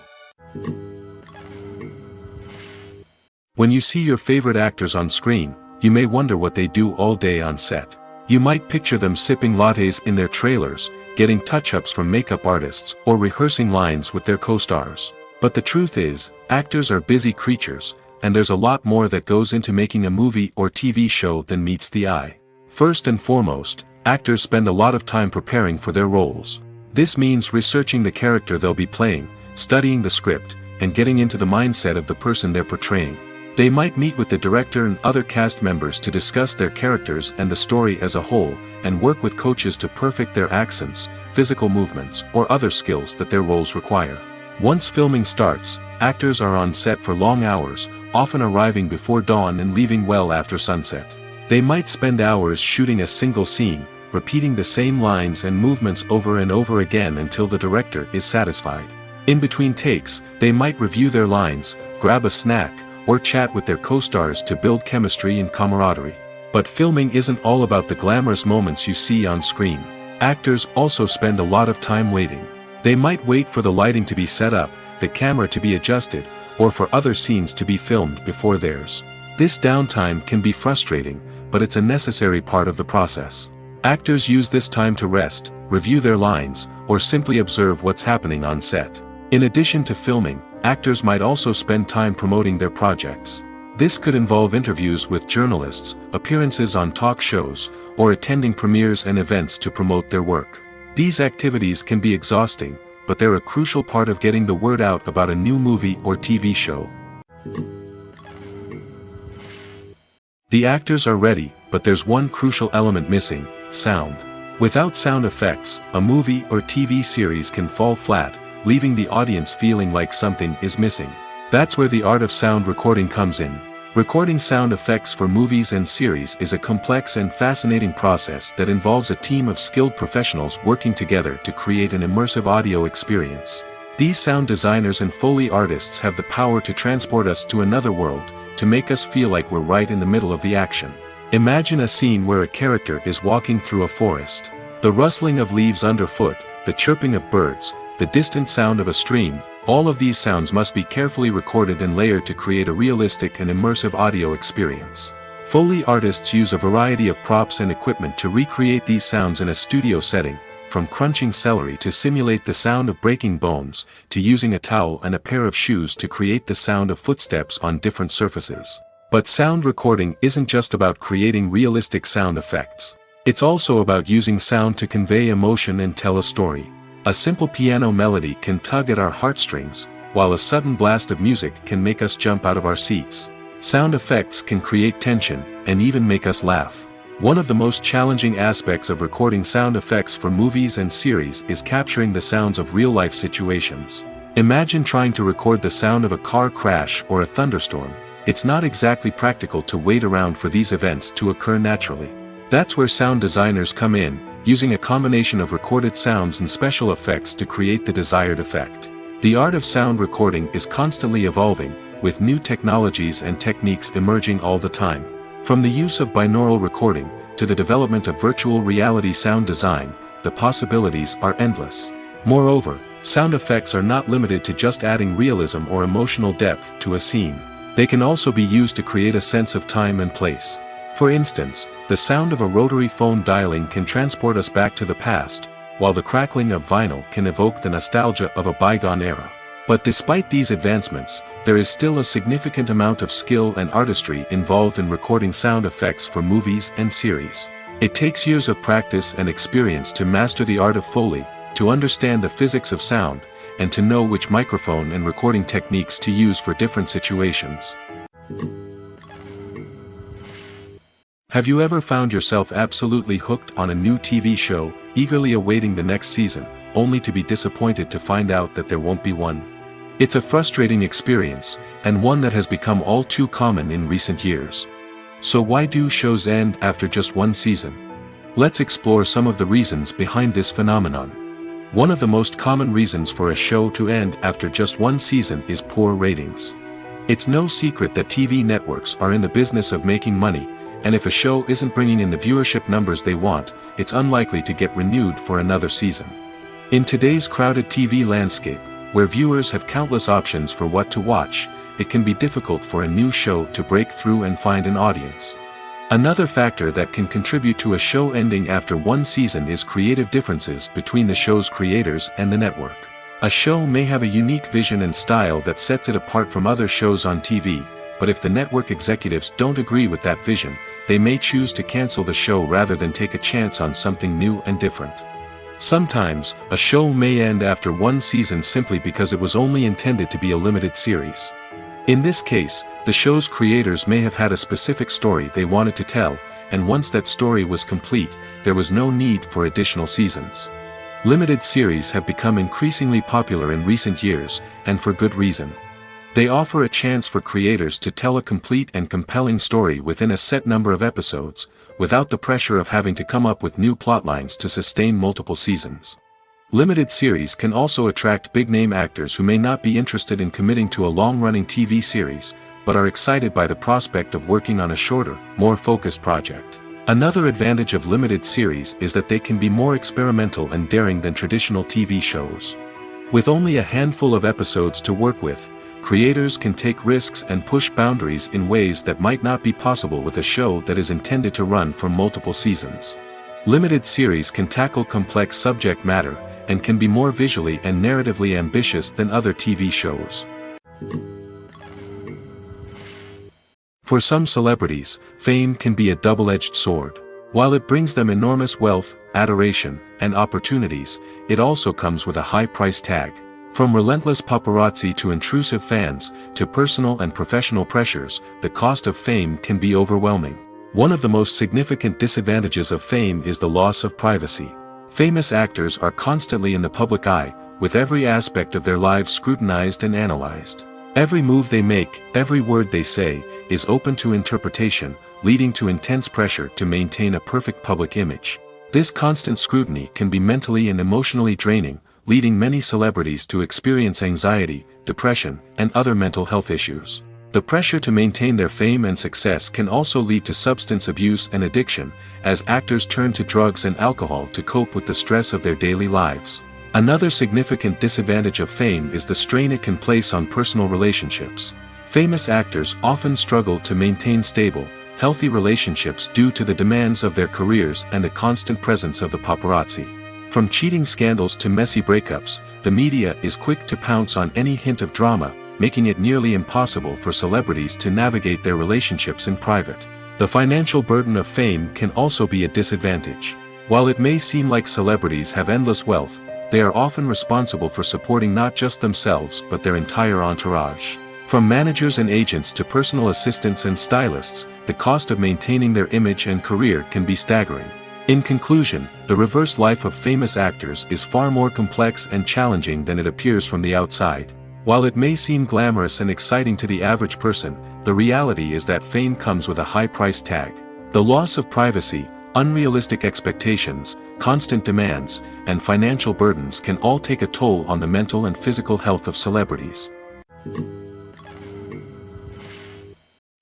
When you see your favorite actors on screen, you may wonder what they do all day on set. You might picture them sipping lattes in their trailers, getting touch-ups from makeup artists, or rehearsing lines with their co-stars. But the truth is, actors are busy creatures, and there's a lot more that goes into making a movie or TV show than meets the eye. First and foremost, actors spend a lot of time preparing for their roles. This means researching the character they'll be playing, studying the script, and getting into the mindset of the person they're portraying. They might meet with the director and other cast members to discuss their characters and the story as a whole, and work with coaches to perfect their accents, physical movements, or other skills that their roles require. Once filming starts, actors are on set for long hours, often arriving before dawn and leaving well after sunset. They might spend hours shooting a single scene, repeating the same lines and movements over and over again until the director is satisfied. In between takes, they might review their lines, grab a snack, or chat with their co-stars to build chemistry and camaraderie. But filming isn't all about the glamorous moments you see on screen. Actors also spend a lot of time waiting. They might wait for the lighting to be set up, the camera to be adjusted, or for other scenes to be filmed before theirs. This downtime can be frustrating, but it's a necessary part of the process. Actors use this time to rest, review their lines, or simply observe what's happening on set. In addition to filming, actors might also spend time promoting their projects. This could involve interviews with journalists, appearances on talk shows, or attending premieres and events to promote their work. These activities can be exhausting, but they're a crucial part of getting the word out about a new movie or TV show. The actors are ready, but there's one crucial element missing: sound. Without sound effects, a movie or TV series can fall flat, leaving the audience feeling like something is missing. That's where the art of sound recording comes in. Recording sound effects for movies and series is a complex and fascinating process that involves a team of skilled professionals working together to create an immersive audio experience. These sound designers and Foley artists have the power to transport us to another world, to make us feel like we're right in the middle of the action. Imagine a scene where a character is walking through a forest. The rustling of leaves underfoot, the chirping of birds, the distant sound of a stream, all of these sounds must be carefully recorded and layered to create a realistic and immersive audio experience. Foley artists use a variety of props and equipment to recreate these sounds in a studio setting, from crunching celery to simulate the sound of breaking bones, to using a towel and a pair of shoes to create the sound of footsteps on different surfaces. But sound recording isn't just about creating realistic sound effects. It's also about using sound to convey emotion and tell a story. A simple piano melody can tug at our heartstrings, while a sudden blast of music can make us jump out of our seats. Sound effects can create tension, and even make us laugh. One of the most challenging aspects of recording sound effects for movies and series is capturing the sounds of real-life situations. Imagine trying to record the sound of a car crash or a thunderstorm. It's not exactly practical to wait around for these events to occur naturally. That's where sound designers come in, using a combination of recorded sounds and special effects to create the desired effect. The art of sound recording is constantly evolving, with new technologies and techniques emerging all the time. From the use of binaural recording, to the development of virtual reality sound design, the possibilities are endless. Moreover, sound effects are not limited to just adding realism or emotional depth to a scene. They can also be used to create a sense of time and place. For instance, the sound of a rotary phone dialing can transport us back to the past, while the crackling of vinyl can evoke the nostalgia of a bygone era. But despite these advancements, there is still a significant amount of skill and artistry involved in recording sound effects for movies and series. It takes years of practice and experience to master the art of Foley, to understand the physics of sound, and to know which microphone and recording techniques to use for different situations. Have you ever found yourself absolutely hooked on a new TV show, eagerly awaiting the next season, only to be disappointed to find out that there won't be one? It's a frustrating experience, and one that has become all too common in recent years. So why do shows end after just one season? Let's explore some of the reasons behind this phenomenon. One of the most common reasons for a show to end after just one season is poor ratings. It's no secret that TV networks are in the business of making money, and if a show isn't bringing in the viewership numbers they want, it's unlikely to get renewed for another season. In today's crowded TV landscape, where viewers have countless options for what to watch, it can be difficult for a new show to break through and find an audience. Another factor that can contribute to a show ending after one season is creative differences between the show's creators and the network. A show may have a unique vision and style that sets it apart from other shows on TV, but if the network executives don't agree with that vision, they may choose to cancel the show rather than take a chance on something new and different. Sometimes, a show may end after one season simply because it was only intended to be a limited series. In this case, the show's creators may have had a specific story they wanted to tell, and once that story was complete, there was no need for additional seasons. Limited series have become increasingly popular in recent years, and for good reason. They offer a chance for creators to tell a complete and compelling story within a set number of episodes, without the pressure of having to come up with new plotlines to sustain multiple seasons. Limited series can also attract big-name actors who may not be interested in committing to a long-running TV series, but are excited by the prospect of working on a shorter, more focused project. Another advantage of limited series is that they can be more experimental and daring than traditional TV shows. With only a handful of episodes to work with, creators can take risks and push boundaries in ways that might not be possible with a show that is intended to run for multiple seasons. Limited series can tackle complex subject matter, and can be more visually and narratively ambitious than other TV shows. For some celebrities, fame can be a double-edged sword. While it brings them enormous wealth, adoration, and opportunities, it also comes with a high price tag. From relentless paparazzi to intrusive fans, to personal and professional pressures, the cost of fame can be overwhelming. One of the most significant disadvantages of fame is the loss of privacy. Famous actors are constantly in the public eye, with every aspect of their lives scrutinized and analyzed. Every move they make, every word they say, is open to interpretation, leading to intense pressure to maintain a perfect public image. This constant scrutiny can be mentally and emotionally draining, leading many celebrities to experience anxiety, depression, and other mental health issues. The pressure to maintain their fame and success can also lead to substance abuse and addiction, as actors turn to drugs and alcohol to cope with the stress of their daily lives. Another significant disadvantage of fame is the strain it can place on personal relationships. Famous actors often struggle to maintain stable, healthy relationships due to the demands of their careers and the constant presence of the paparazzi. From cheating scandals to messy breakups, the media is quick to pounce on any hint of drama, making it nearly impossible for celebrities to navigate their relationships in private. The financial burden of fame can also be a disadvantage. While it may seem like celebrities have endless wealth, they are often responsible for supporting not just themselves but their entire entourage. From managers and agents to personal assistants and stylists, the cost of maintaining their image and career can be staggering. In conclusion, the reverse life of famous actors is far more complex and challenging than it appears from the outside. While it may seem glamorous and exciting to the average person, the reality is that fame comes with a high price tag. The loss of privacy, unrealistic expectations, constant demands, and financial burdens can all take a toll on the mental and physical health of celebrities.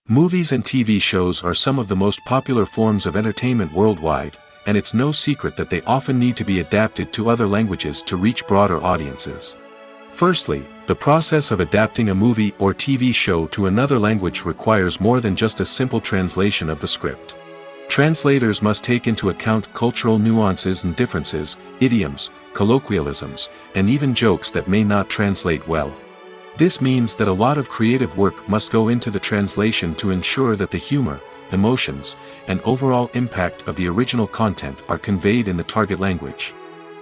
Movies and TV shows are some of the most popular forms of entertainment worldwide, and it's no secret that they often need to be adapted to other languages to reach broader audiences. Firstly, the process of adapting a movie or TV show to another language requires more than just a simple translation of the script. Translators must take into account cultural nuances and differences, idioms, colloquialisms, and even jokes that may not translate well. This means that a lot of creative work must go into the translation to ensure that the humor, emotions, and overall impact of the original content are conveyed in the target language.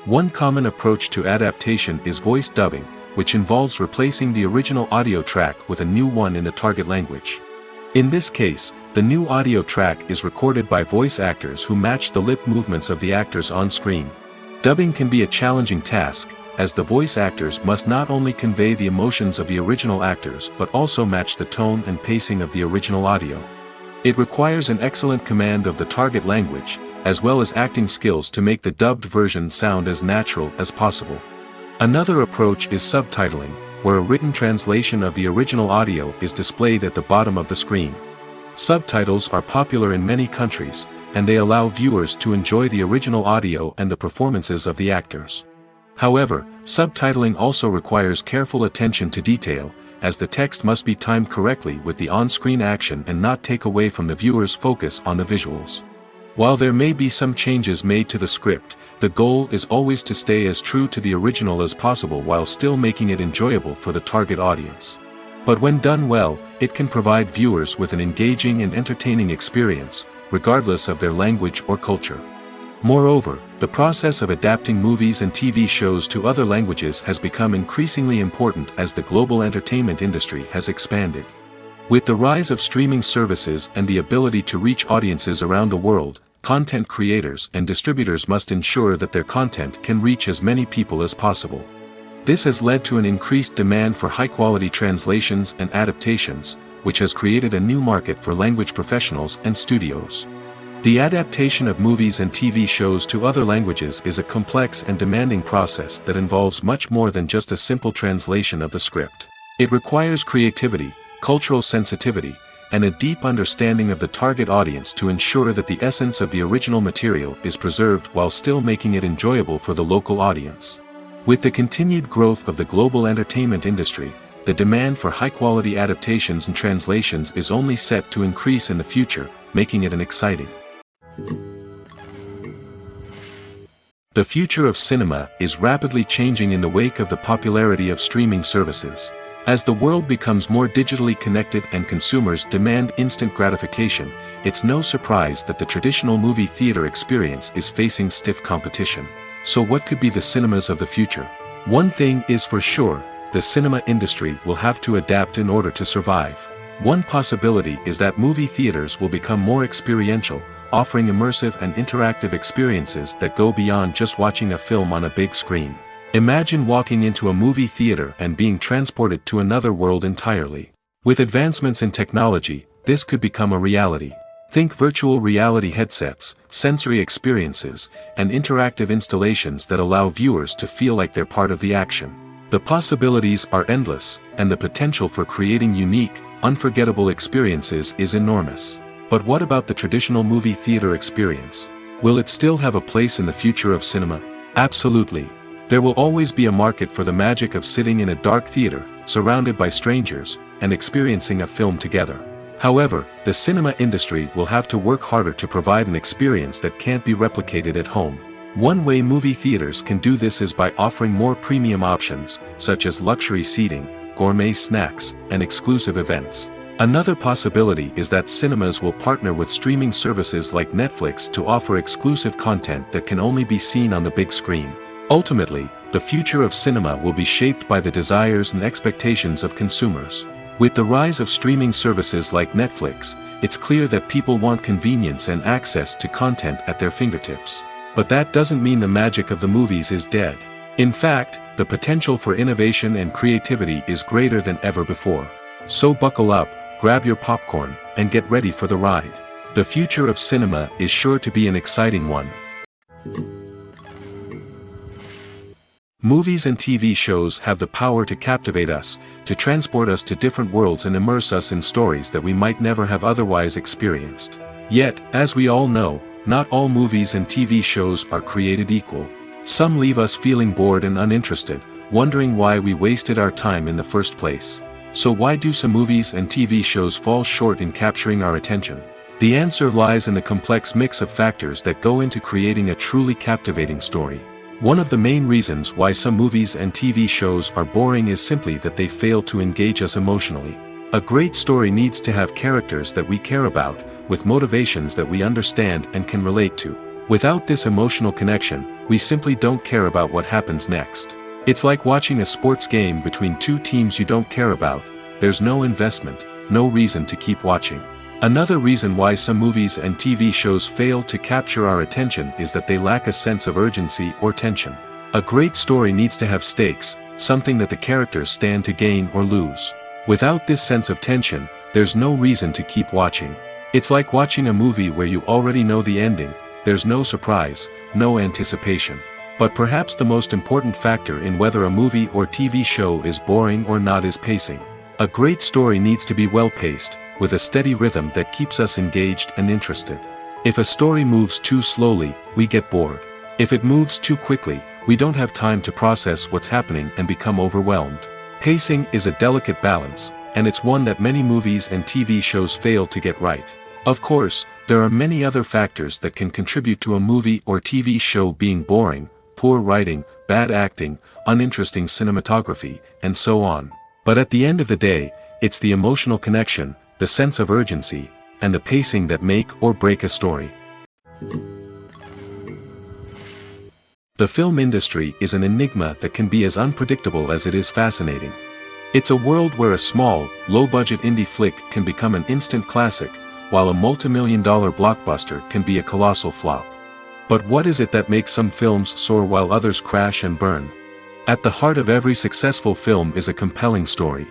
One common approach to adaptation is voice dubbing, which involves replacing the original audio track with a new one in the target language. In this case, the new audio track is recorded by voice actors who match the lip movements of the actors on screen. Dubbing can be a challenging task, as the voice actors must not only convey the emotions of the original actors but also match the tone and pacing of the original audio. It requires an excellent command of the target language, as well as acting skills to make the dubbed version sound as natural as possible. Another approach is subtitling, where a written translation of the original audio is displayed at the bottom of the screen. Subtitles are popular in many countries, and they allow viewers to enjoy the original audio and the performances of the actors. However, subtitling also requires careful attention to detail, as the text must be timed correctly with the on-screen action and not take away from the viewer's focus on the visuals. While there may be some changes made to the script, the goal is always to stay as true to the original as possible while still making it enjoyable for the target audience. But when done well, it can provide viewers with an engaging and entertaining experience, regardless of their language or culture. Moreover, the process of adapting movies and TV shows to other languages has become increasingly important as the global entertainment industry has expanded. With the rise of streaming services and the ability to reach audiences around the world, content creators and distributors must ensure that their content can reach as many people as possible. This has led to an increased demand for high-quality translations and adaptations, which has created a new market for language professionals and studios. The adaptation of movies and TV shows to other languages is a complex and demanding process that involves much more than just a simple translation of the script. It requires creativity, cultural sensitivity, and a deep understanding of the target audience to ensure that the essence of the original material is preserved while still making it enjoyable for the local audience. With the continued growth of the global entertainment industry, the demand for high-quality adaptations and translations is only set to increase in the future, making it an exciting The future of cinema is rapidly changing in the wake of the popularity of streaming services. As the world becomes more digitally connected and consumers demand instant gratification, it's no surprise that the traditional movie theater experience is facing stiff competition. So what could be the cinemas of the future? One thing is for sure, the cinema industry will have to adapt in order to survive. One possibility is that movie theaters will become more experiential, offering immersive and interactive experiences that go beyond just watching a film on a big screen. Imagine walking into a movie theater and being transported to another world entirely. With advancements in technology, this could become a reality. Think virtual reality headsets, sensory experiences, and interactive installations that allow viewers to feel like they're part of the action. The possibilities are endless, and the potential for creating unique, unforgettable experiences is enormous. But what about the traditional movie theater experience? Will it still have a place in the future of cinema? Absolutely. There will always be a market for the magic of sitting in a dark theater, surrounded by strangers, and experiencing a film together. However, the cinema industry will have to work harder to provide an experience that can't be replicated at home. One way movie theaters can do this is by offering more premium options, such as luxury seating, gourmet snacks, and exclusive events. Another possibility is that cinemas will partner with streaming services like Netflix to offer exclusive content that can only be seen on the big screen. Ultimately, the future of cinema will be shaped by the desires and expectations of consumers. With the rise of streaming services like Netflix, it's clear that people want convenience and access to content at their fingertips. But that doesn't mean the magic of the movies is dead. In fact, the potential for innovation and creativity is greater than ever before. So buckle up, grab your popcorn, and get ready for the ride. The future of cinema is sure to be an exciting one. Movies and TV shows have the power to captivate us, to transport us to different worlds and immerse us in stories that we might never have otherwise experienced. Yet, as we all know, not all movies and TV shows are created equal. Some leave us feeling bored and uninterested, wondering why we wasted our time in the first place. So why do some movies and TV shows fall short in capturing our attention? The answer lies in the complex mix of factors that go into creating a truly captivating story. One of the main reasons why some movies and TV shows are boring is simply that they fail to engage us emotionally. A great story needs to have characters that we care about, with motivations that we understand and can relate to. Without this emotional connection, we simply don't care about what happens next. It's like watching a sports game between two teams you don't care about. There's no investment, no reason to keep watching. Another reason why some movies and TV shows fail to capture our attention is that they lack a sense of urgency or tension. A great story needs to have stakes, something that the characters stand to gain or lose. Without this sense of tension, there's no reason to keep watching. It's like watching a movie where you already know the ending, there's no surprise, no anticipation. But perhaps the most important factor in whether a movie or TV show is boring or not is pacing. A great story needs to be well-paced, with a steady rhythm that keeps us engaged and interested. If a story moves too slowly, we get bored. If it moves too quickly, we don't have time to process what's happening and become overwhelmed. Pacing is a delicate balance, and it's one that many movies and TV shows fail to get right. Of course, there are many other factors that can contribute to a movie or TV show being boring: poor writing, bad acting, uninteresting cinematography, and so on. But at the end of the day, it's the emotional connection, the sense of urgency, and the pacing that make or break a story. The film industry is an enigma that can be as unpredictable as it is fascinating. It's a world where a small, low-budget indie flick can become an instant classic, while a multi-million-dollar blockbuster can be a colossal flop. But what is it that makes some films soar while others crash and burn? At the heart of every successful film is a compelling story.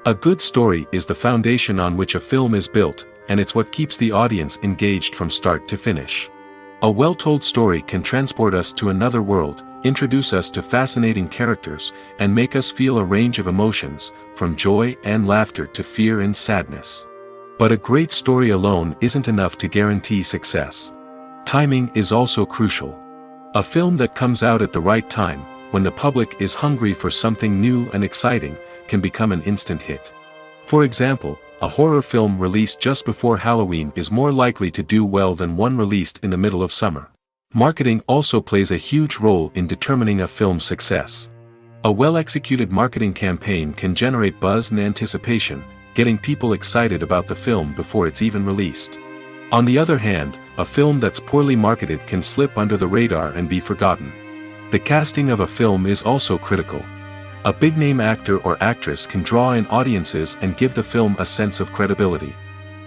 A good story is the foundation on which a film is built, and it's what keeps the audience engaged from start to finish. A well-told story can transport us to another world, introduce us to fascinating characters, and make us feel a range of emotions, from joy and laughter to fear and sadness. But a great story alone isn't enough to guarantee success. Timing is also crucial. A film that comes out at the right time, when the public is hungry for something new and exciting, can become an instant hit. For example, a horror film released just before Halloween is more likely to do well than one released in the middle of summer. Marketing also plays a huge role in determining a film's success. A well-executed marketing campaign can generate buzz and anticipation, getting people excited about the film before it's even released. On the other hand, a film that's poorly marketed can slip under the radar and be forgotten. The casting of a film is also critical. A big-name actor or actress can draw in audiences and give the film a sense of credibility.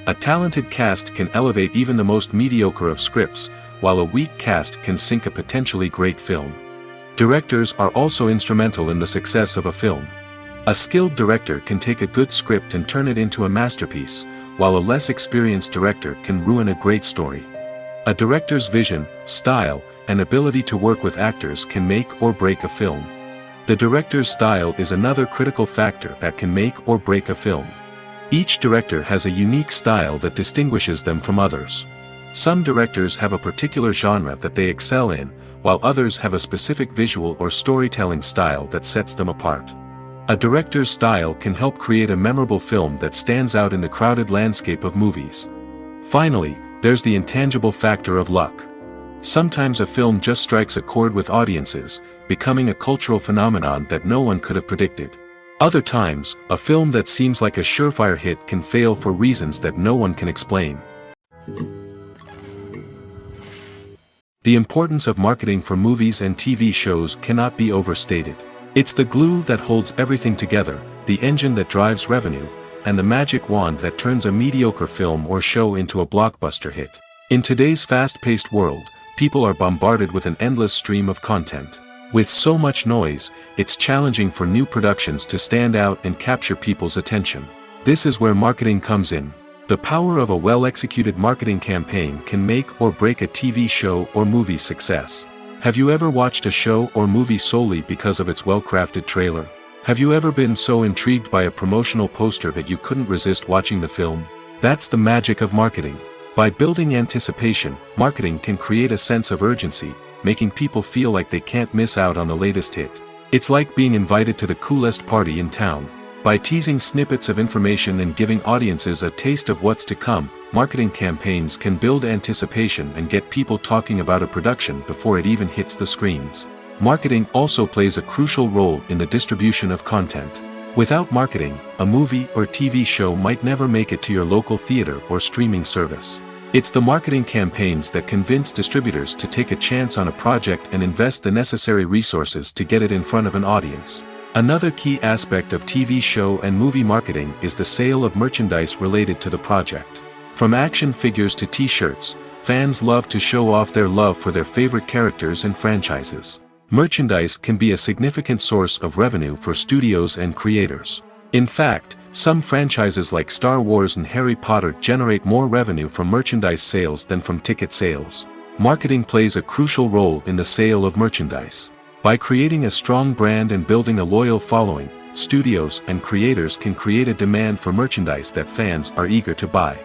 A talented cast can elevate even the most mediocre of scripts, while a weak cast can sink a potentially great film. Directors are also instrumental in the success of a film. A skilled director can take a good script and turn it into a masterpiece, while a less experienced director can ruin a great story. A director's vision, style, and ability to work with actors can make or break a film. The director's style is another critical factor that can make or break a film. Each director has a unique style that distinguishes them from others. Some directors have a particular genre that they excel in, while others have a specific visual or storytelling style that sets them apart. A director's style can help create a memorable film that stands out in the crowded landscape of movies. Finally, there's the intangible factor of luck. Sometimes a film just strikes a chord with audiences, becoming a cultural phenomenon that no one could have predicted. Other times, a film that seems like a surefire hit can fail for reasons that no one can explain. The importance of marketing for movies and TV shows cannot be overstated. It's the glue that holds everything together, the engine that drives revenue, and the magic wand that turns a mediocre film or show into a blockbuster hit. In today's fast-paced world, people are bombarded with an endless stream of content. With so much noise, it's challenging for new productions to stand out and capture people's attention. This is where marketing comes in. The power of a well-executed marketing campaign can make or break a TV show or movie's success. Have you ever watched a show or movie solely because of its well-crafted trailer? Have you ever been so intrigued by a promotional poster that you couldn't resist watching the film? That's the magic of marketing. By building anticipation, marketing can create a sense of urgency, making people feel like they can't miss out on the latest hit. It's like being invited to the coolest party in town. By teasing snippets of information and giving audiences a taste of what's to come, marketing campaigns can build anticipation and get people talking about a production before it even hits the screens. Marketing also plays a crucial role in the distribution of content. Without marketing, a movie or TV show might never make it to your local theater or streaming service. It's the marketing campaigns that convince distributors to take a chance on a project and invest the necessary resources to get it in front of an audience. Another key aspect of TV show and movie marketing is the sale of merchandise related to the project. From action figures to t-shirts, fans love to show off their love for their favorite characters and franchises. Merchandise can be a significant source of revenue for studios and creators. In fact, some franchises like Star Wars and Harry Potter generate more revenue from merchandise sales than from ticket sales. Marketing plays a crucial role in the sale of merchandise. By creating a strong brand and building a loyal following, studios and creators can create a demand for merchandise that fans are eager to buy.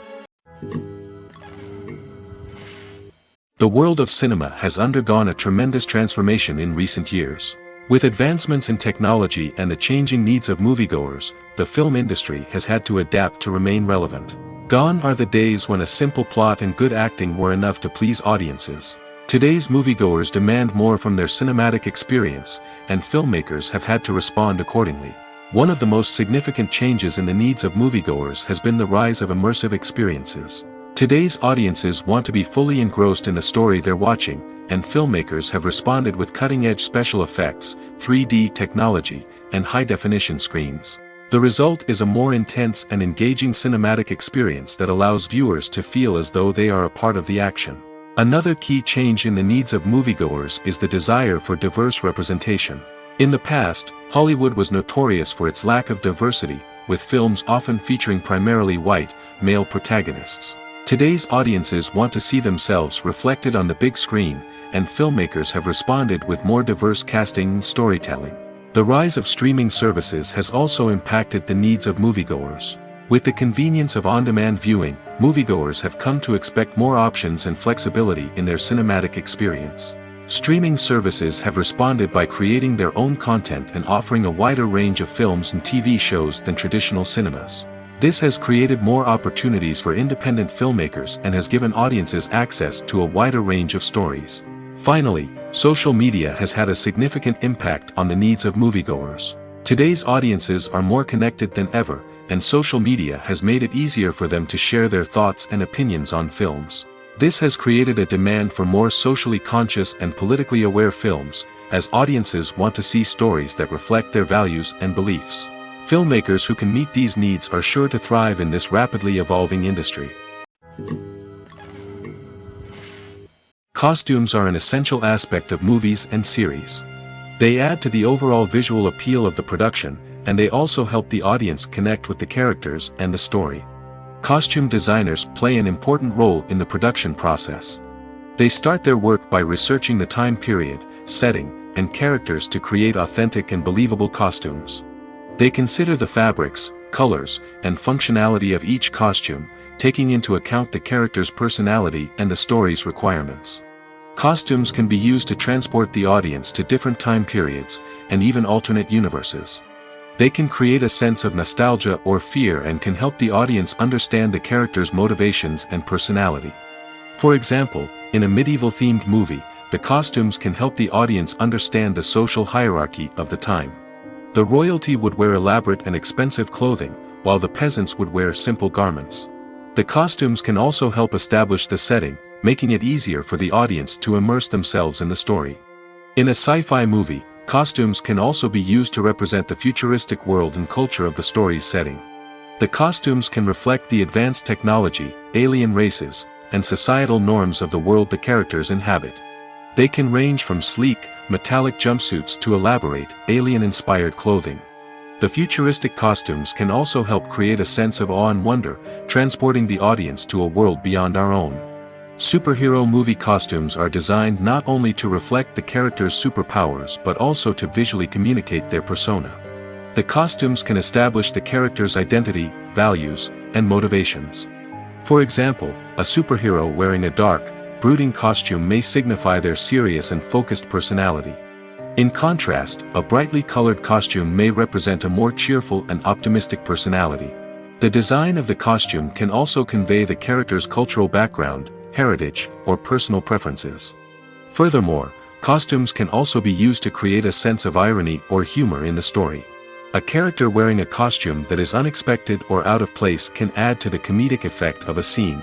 The world of cinema has undergone a tremendous transformation in recent years. With advancements in technology and the changing needs of moviegoers, the film industry has had to adapt to remain relevant. Gone are the days when a simple plot and good acting were enough to please audiences. Today's moviegoers demand more from their cinematic experience, and filmmakers have had to respond accordingly. One of the most significant changes in the needs of moviegoers has been the rise of immersive experiences. Today's audiences want to be fully engrossed in the story they're watching, and filmmakers have responded with cutting-edge special effects, 3D technology, and high-definition screens. The result is a more intense and engaging cinematic experience that allows viewers to feel as though they are a part of the action. Another key change in the needs of moviegoers is the desire for diverse representation. In the past, Hollywood was notorious for its lack of diversity, with films often featuring primarily white, male protagonists. Today's audiences want to see themselves reflected on the big screen, and filmmakers have responded with more diverse casting and storytelling. The rise of streaming services has also impacted the needs of moviegoers. With the convenience of on-demand viewing, moviegoers have come to expect more options and flexibility in their cinematic experience. Streaming services have responded by creating their own content and offering a wider range of films and TV shows than traditional cinemas. This has created more opportunities for independent filmmakers and has given audiences access to a wider range of stories. Finally, social media has had a significant impact on the needs of moviegoers. Today's audiences are more connected than ever, and social media has made it easier for them to share their thoughts and opinions on films. This has created a demand for more socially conscious and politically aware films, as audiences want to see stories that reflect their values and beliefs. Filmmakers who can meet these needs are sure to thrive in this rapidly evolving industry. Costumes are an essential aspect of movies and series. They add to the overall visual appeal of the production, and they also help the audience connect with the characters and the story. Costume designers play an important role in the production process. They start their work by researching the time period, setting, and characters to create authentic and believable costumes. They consider the fabrics, colors, and functionality of each costume, taking into account the character's personality and the story's requirements. Costumes can be used to transport the audience to different time periods, and even alternate universes. They can create a sense of nostalgia or fear and can help the audience understand the character's motivations and personality. For example, in a medieval-themed movie, the costumes can help the audience understand the social hierarchy of the time. The royalty would wear elaborate and expensive clothing, while the peasants would wear simple garments. The costumes can also help establish the setting, making it easier for the audience to immerse themselves in the story. In a sci-fi movie, costumes can also be used to represent the futuristic world and culture of the story's setting. The costumes can reflect the advanced technology, alien races, and societal norms of the world the characters inhabit. They can range from sleek, metallic jumpsuits to elaborate, alien-inspired clothing. The futuristic costumes can also help create a sense of awe and wonder, transporting the audience to a world beyond our own. Superhero movie costumes are designed not only to reflect the character's superpowers but also to visually communicate their persona. The costumes can establish the character's identity, values, and motivations. For example, a superhero wearing a dark, brooding costume may signify their serious and focused personality. In contrast, a brightly colored costume may represent a more cheerful and optimistic personality. The design of the costume can also convey the character's cultural background, heritage, or personal preferences. Furthermore, costumes can also be used to create a sense of irony or humor in the story. A character wearing a costume that is unexpected or out of place can add to the comedic effect of a scene.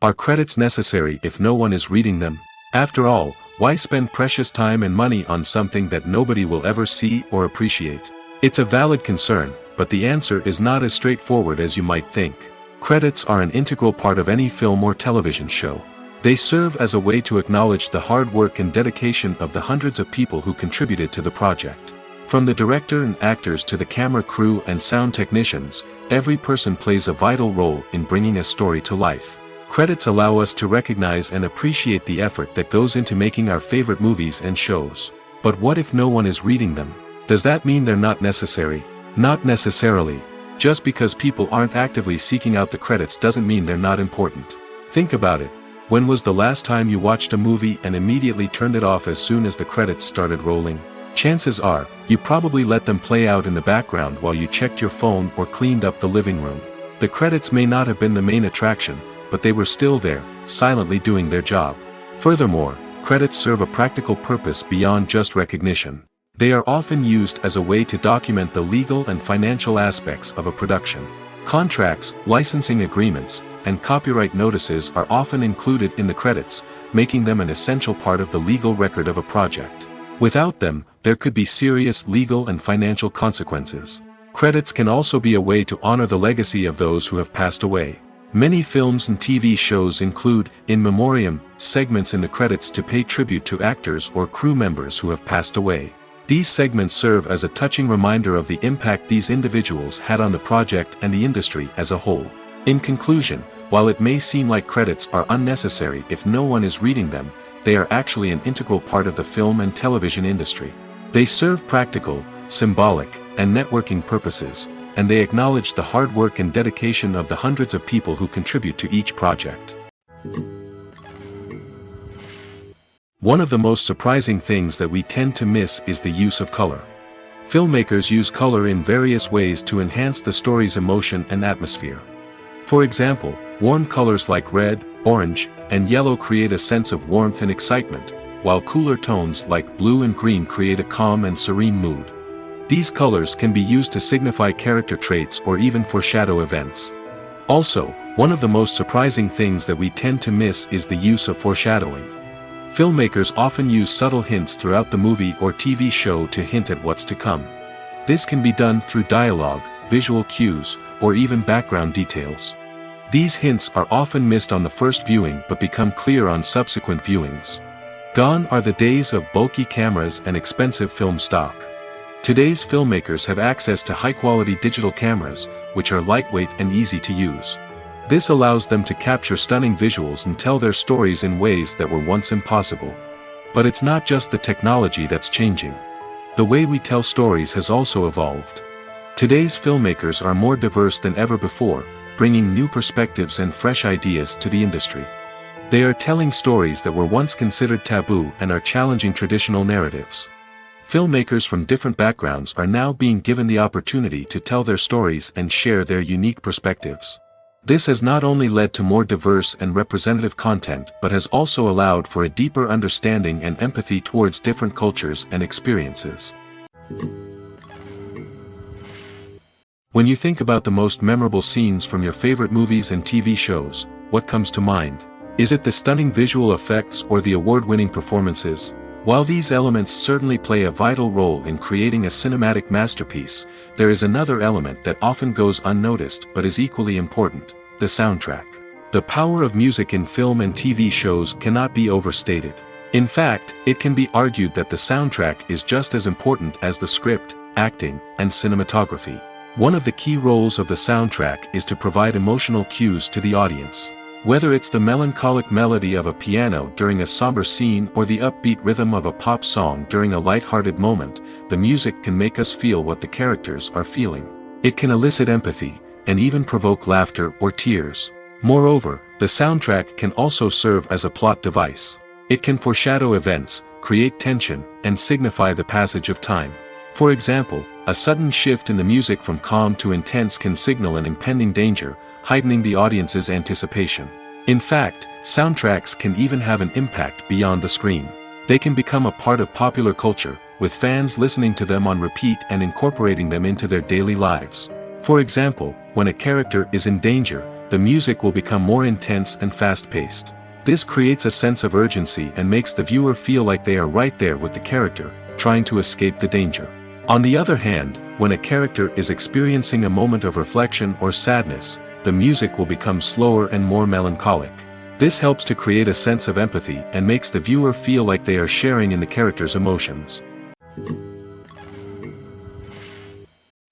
Are credits necessary if no one is reading them? After all, why spend precious time and money on something that nobody will ever see or appreciate? It's a valid concern, but the answer is not as straightforward as you might think. Credits are an integral part of any film or television show. They serve as a way to acknowledge the hard work and dedication of the hundreds of people who contributed to the project. From the director and actors to the camera crew and sound technicians, every person plays a vital role in bringing a story to life. Credits allow us to recognize and appreciate the effort that goes into making our favorite movies and shows. But what if no one is reading them? Does that mean they're not necessary? Not necessarily. Just because people aren't actively seeking out the credits doesn't mean they're not important. Think about it. When was the last time you watched a movie and immediately turned it off as soon as the credits started rolling? Chances are, you probably let them play out in the background while you checked your phone or cleaned up the living room. The credits may not have been the main attraction, but they were still there, silently doing their job. Furthermore, credits serve a practical purpose beyond just recognition. They are often used as a way to document the legal and financial aspects of a production. Contracts, licensing agreements, and copyright notices are often included in the credits, making them an essential part of the legal record of a project. Without them, there could be serious legal and financial consequences. Credits can also be a way to honor the legacy of those who have passed away. Many films and TV shows include, in memoriam, segments in the credits to pay tribute to actors or crew members who have passed away. These segments serve as a touching reminder of the impact these individuals had on the project and the industry as a whole. In conclusion, while it may seem like credits are unnecessary if no one is reading them, they are actually an integral part of the film and television industry. They serve practical, symbolic, and networking purposes, and they acknowledge the hard work and dedication of the hundreds of people who contribute to each project. One of the most surprising things that we tend to miss is the use of color. Filmmakers use color in various ways to enhance the story's emotion and atmosphere. For example, warm colors like red, orange, and yellow create a sense of warmth and excitement, while cooler tones like blue and green create a calm and serene mood. These colors can be used to signify character traits or even foreshadow events. Also, one of the most surprising things that we tend to miss is the use of foreshadowing. Filmmakers often use subtle hints throughout the movie or TV show to hint at what's to come. This can be done through dialogue, visual cues, or even background details. These hints are often missed on the first viewing but become clear on subsequent viewings. Gone are the days of bulky cameras and expensive film stock. Today's filmmakers have access to high-quality digital cameras, which are lightweight and easy to use. This allows them to capture stunning visuals and tell their stories in ways that were once impossible. But it's not just the technology that's changing. The way we tell stories has also evolved. Today's filmmakers are more diverse than ever before, bringing new perspectives and fresh ideas to the industry. They are telling stories that were once considered taboo and are challenging traditional narratives. Filmmakers from different backgrounds are now being given the opportunity to tell their stories and share their unique perspectives. This has not only led to more diverse and representative content but has also allowed for a deeper understanding and empathy towards different cultures and experiences. When you think about the most memorable scenes from your favorite movies and TV shows, what comes to mind? Is it the stunning visual effects or the award-winning performances? While these elements certainly play a vital role in creating a cinematic masterpiece, there is another element that often goes unnoticed but is equally important: the soundtrack. The power of music in film and TV shows cannot be overstated. In fact, it can be argued that the soundtrack is just as important as the script, acting, and cinematography. One of the key roles of the soundtrack is to provide emotional cues to the audience. Whether it's the melancholic melody of a piano during a somber scene or the upbeat rhythm of a pop song during a light-hearted moment, the music can make us feel what the characters are feeling. It can elicit empathy, and even provoke laughter or tears. Moreover, the soundtrack can also serve as a plot device. It can foreshadow events, create tension, and signify the passage of time. For example, a sudden shift in the music from calm to intense can signal an impending danger, heightening the audience's anticipation. In fact, soundtracks can even have an impact beyond the screen. They can become a part of popular culture, with fans listening to them on repeat and incorporating them into their daily lives. For example, when a character is in danger, the music will become more intense and fast-paced. This creates a sense of urgency and makes the viewer feel like they are right there with the character, trying to escape the danger. On the other hand, when a character is experiencing a moment of reflection or sadness, the music will become slower and more melancholic. This helps to create a sense of empathy and makes the viewer feel like they are sharing in the character's emotions.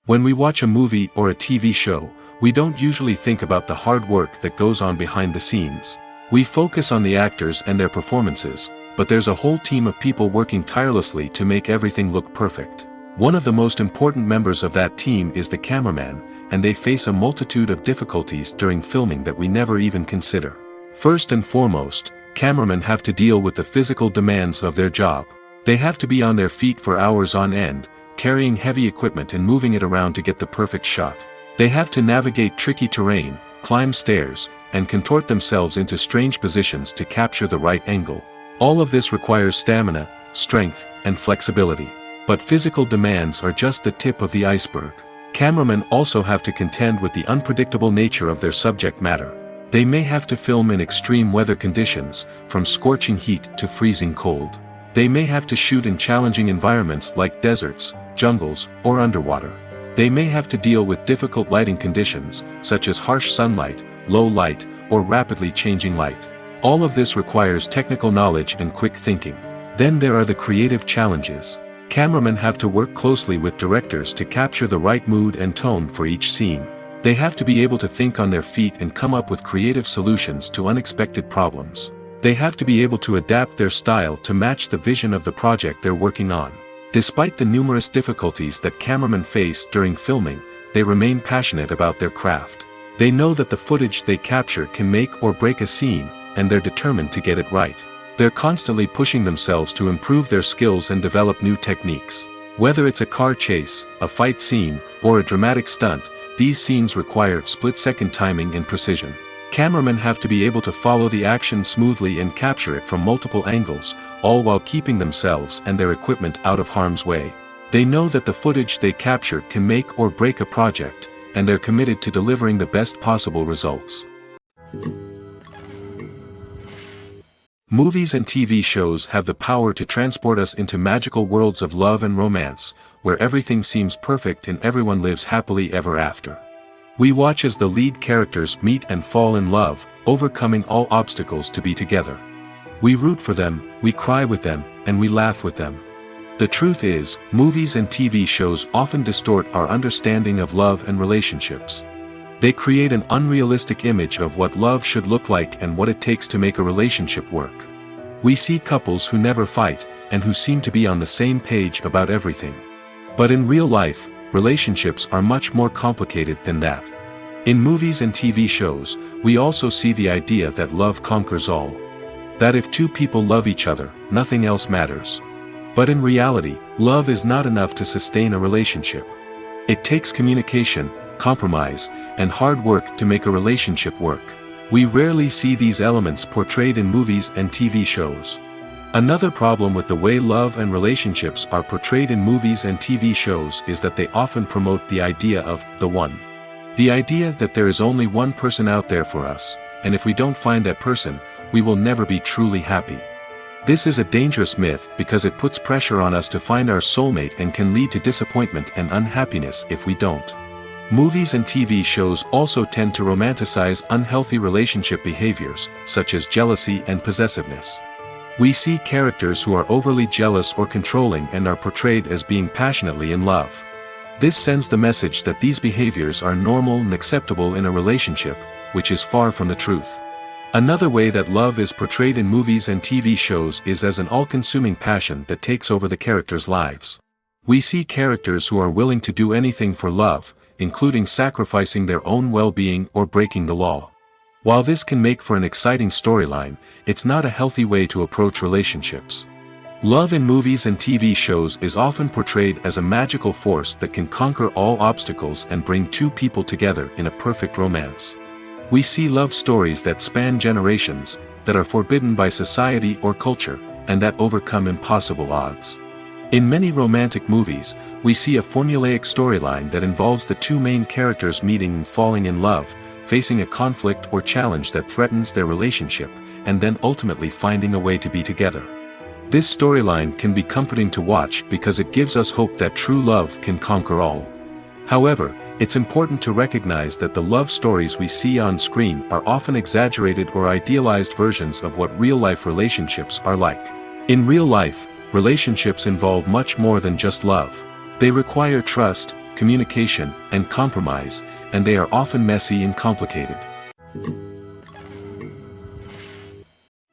When we watch a movie or a TV show, we don't usually think about the hard work that goes on behind the scenes. We focus on the actors and their performances, but there's a whole team of people working tirelessly to make everything look perfect. One of the most important members of that team is the cameraman, and they face a multitude of difficulties during filming that we never even consider. First and foremost, cameramen have to deal with the physical demands of their job. They have to be on their feet for hours on end, carrying heavy equipment and moving it around to get the perfect shot. They have to navigate tricky terrain, climb stairs, and contort themselves into strange positions to capture the right angle. All of this requires stamina, strength, and flexibility. But physical demands are just the tip of the iceberg. Cameramen also have to contend with the unpredictable nature of their subject matter. They may have to film in extreme weather conditions, from scorching heat to freezing cold. They may have to shoot in challenging environments like deserts, jungles, or underwater. They may have to deal with difficult lighting conditions, such as harsh sunlight, low light, or rapidly changing light. All of this requires technical knowledge and quick thinking. Then there are the creative challenges. Cameramen have to work closely with directors to capture the right mood and tone for each scene. They have to be able to think on their feet and come up with creative solutions to unexpected problems. They have to be able to adapt their style to match the vision of the project they're working on. Despite the numerous difficulties that cameramen face during filming, they remain passionate about their craft. They know that the footage they capture can make or break a scene, and they're determined to get it right. They're constantly pushing themselves to improve their skills and develop new techniques. Whether it's a car chase, a fight scene, or a dramatic stunt, these scenes require split-second timing and precision. Cameramen have to be able to follow the action smoothly and capture it from multiple angles, all while keeping themselves and their equipment out of harm's way. They know that the footage they capture can make or break a project, and they're committed to delivering the best possible results. Movies and TV shows have the power to transport us into magical worlds of love and romance, where everything seems perfect and everyone lives happily ever after. We watch as the lead characters meet and fall in love, overcoming all obstacles to be together. We root for them, we cry with them, and we laugh with them. The truth is, movies and TV shows often distort our understanding of love and relationships. They create an unrealistic image of what love should look like and what it takes to make a relationship work. We see couples who never fight, and who seem to be on the same page about everything. But in real life, relationships are much more complicated than that. In movies and TV shows, we also see the idea that love conquers all. That if two people love each other, nothing else matters. But in reality, love is not enough to sustain a relationship. It takes communication, compromise, and hard work to make a relationship work. We rarely see these elements portrayed in movies and TV shows. Another problem with the way love and relationships are portrayed in movies and TV shows is that they often promote the idea of the one. The idea that there is only one person out there for us, and if we don't find that person, we will never be truly happy. This is a dangerous myth because it puts pressure on us to find our soulmate and can lead to disappointment and unhappiness if we don't. Movies and TV shows also tend to romanticize unhealthy relationship behaviors, such as jealousy and possessiveness. We see characters who are overly jealous or controlling and are portrayed as being passionately in love. This sends the message that these behaviors are normal and acceptable in a relationship, which is far from the truth. Another way that love is portrayed in movies and TV shows is as an all-consuming passion that takes over the characters' lives. We see characters who are willing to do anything for love, including sacrificing their own well-being or breaking the law. While this can make for an exciting storyline, it's not a healthy way to approach relationships. Love in movies and TV shows is often portrayed as a magical force that can conquer all obstacles and bring two people together in a perfect romance. We see love stories that span generations, that are forbidden by society or culture, and that overcome impossible odds. In many romantic movies, we see a formulaic storyline that involves the two main characters meeting and falling in love, facing a conflict or challenge that threatens their relationship, and then ultimately finding a way to be together. This storyline can be comforting to watch because it gives us hope that true love can conquer all. However, it's important to recognize that the love stories we see on screen are often exaggerated or idealized versions of what real-life relationships are like. In real life, relationships involve much more than just love. They require trust, communication, and compromise, and they are often messy and complicated.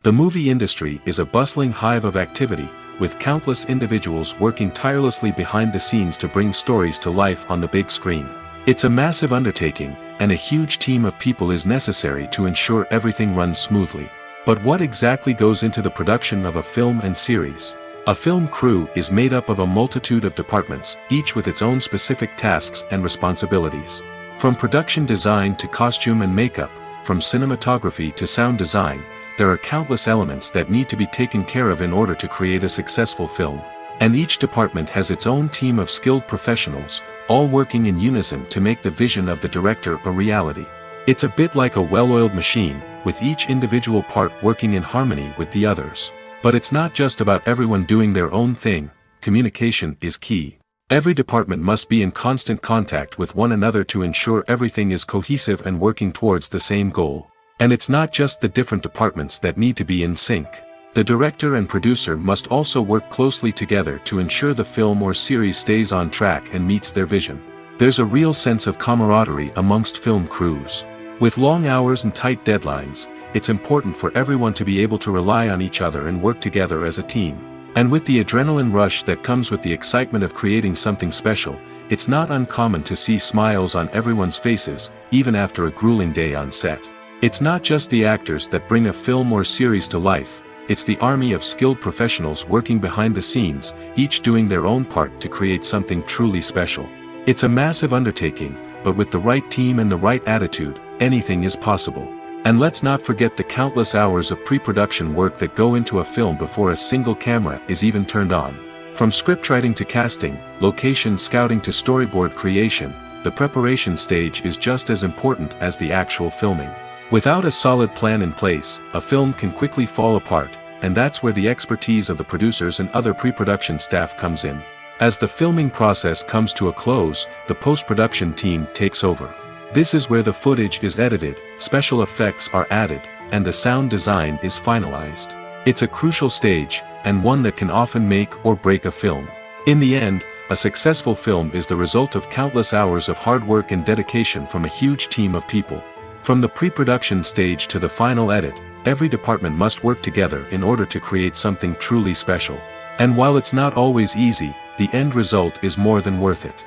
The movie industry is a bustling hive of activity, with countless individuals working tirelessly behind the scenes to bring stories to life on the big screen. It's a massive undertaking, and a huge team of people is necessary to ensure everything runs smoothly. But what exactly goes into the production of a film and series? A film crew is made up of a multitude of departments, each with its own specific tasks and responsibilities. From production design to costume and makeup, from cinematography to sound design, there are countless elements that need to be taken care of in order to create a successful film. And each department has its own team of skilled professionals, all working in unison to make the vision of the director a reality. It's a bit like a well-oiled machine, with each individual part working in harmony with the others. But it's not just about everyone doing their own thing. Communication is key. Every department must be in constant contact with one another to ensure everything is cohesive and working towards the same goal. And it's not just the different departments that need to be in sync. The director and producer must also work closely together to ensure the film or series stays on track and meets their vision. There's a real sense of camaraderie amongst film crews. With long hours and tight deadlines, it's important for everyone to be able to rely on each other and work together as a team. And with the adrenaline rush that comes with the excitement of creating something special, it's not uncommon to see smiles on everyone's faces, even after a grueling day on set. It's not just the actors that bring a film or series to life, it's the army of skilled professionals working behind the scenes, each doing their own part to create something truly special. It's a massive undertaking, but with the right team and the right attitude, anything is possible. And let's not forget the countless hours of pre-production work that go into a film before a single camera is even turned on. From scriptwriting to casting, location scouting to storyboard creation, the preparation stage is just as important as the actual filming. Without a solid plan in place, a film can quickly fall apart, and that's where the expertise of the producers and other pre-production staff comes in. As the filming process comes to a close, the post-production team takes over. This is where the footage is edited, special effects are added, and the sound design is finalized. It's a crucial stage, and one that can often make or break a film. In the end, a successful film is the result of countless hours of hard work and dedication from a huge team of people. From the pre-production stage to the final edit, every department must work together in order to create something truly special. And while it's not always easy, the end result is more than worth it.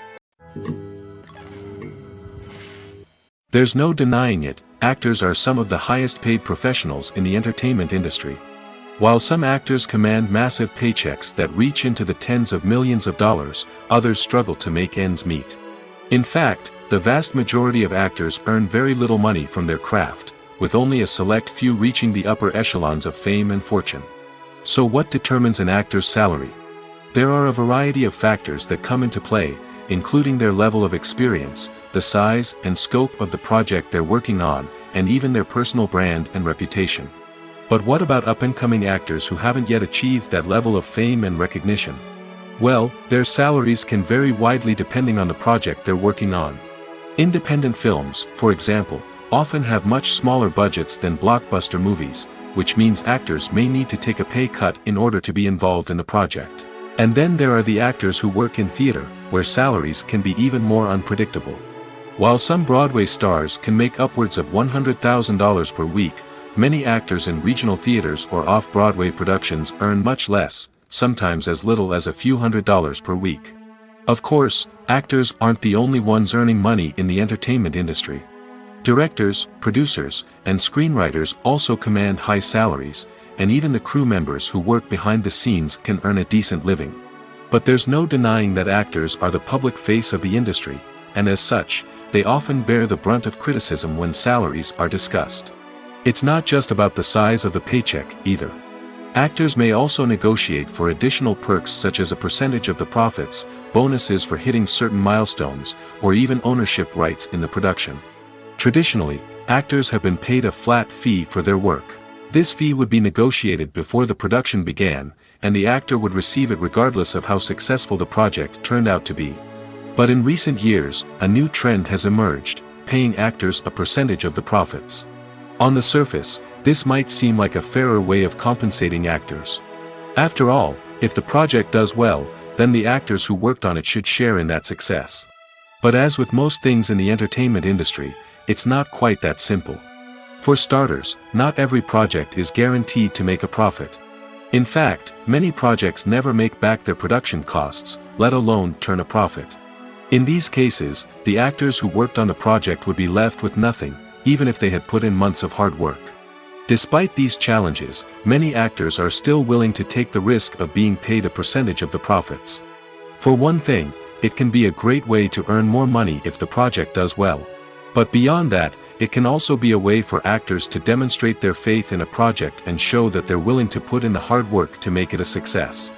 There's no denying it, actors are some of the highest paid professionals in the entertainment industry. While some actors command massive paychecks that reach into the tens of millions of dollars, others struggle to make ends meet. In fact, the vast majority of actors earn very little money from their craft, with only a select few reaching the upper echelons of fame and fortune. So what determines an actor's salary? There are a variety of factors that come into play, including their level of experience, the size and scope of the project they're working on, and even their personal brand and reputation. But what about up-and-coming actors who haven't yet achieved that level of fame and recognition? Well, their salaries can vary widely depending on the project they're working on. Independent films, for example, often have much smaller budgets than blockbuster movies, which means actors may need to take a pay cut in order to be involved in the project. And then there are the actors who work in theater, where salaries can be even more unpredictable. While some Broadway stars can make upwards of $100,000 per week, many actors in regional theaters or off-Broadway productions earn much less, sometimes as little as a few $100s per week. Of course, actors aren't the only ones earning money in the entertainment industry. Directors, producers, and screenwriters also command high salaries, and even the crew members who work behind the scenes can earn a decent living. But there's no denying that actors are the public face of the industry, and as such, they often bear the brunt of criticism when salaries are discussed. It's not just about the size of the paycheck, either. Actors may also negotiate for additional perks such as a percentage of the profits, bonuses for hitting certain milestones, or even ownership rights in the production. Traditionally, actors have been paid a flat fee for their work. This fee would be negotiated before the production began, and the actor would receive it regardless of how successful the project turned out to be. But in recent years, a new trend has emerged, paying actors a percentage of the profits. On the surface, this might seem like a fairer way of compensating actors. After all, if the project does well, then the actors who worked on it should share in that success. But as with most things in the entertainment industry, it's not quite that simple. For starters, not every project is guaranteed to make a profit. In fact, many projects never make back their production costs, let alone turn a profit. In these cases, the actors who worked on the project would be left with nothing, even if they had put in months of hard work. Despite these challenges, many actors are still willing to take the risk of being paid a percentage of the profits. For one thing, it can be a great way to earn more money if the project does well. But beyond that, it can also be a way for actors to demonstrate their faith in a project and show that they're willing to put in the hard work to make it a success.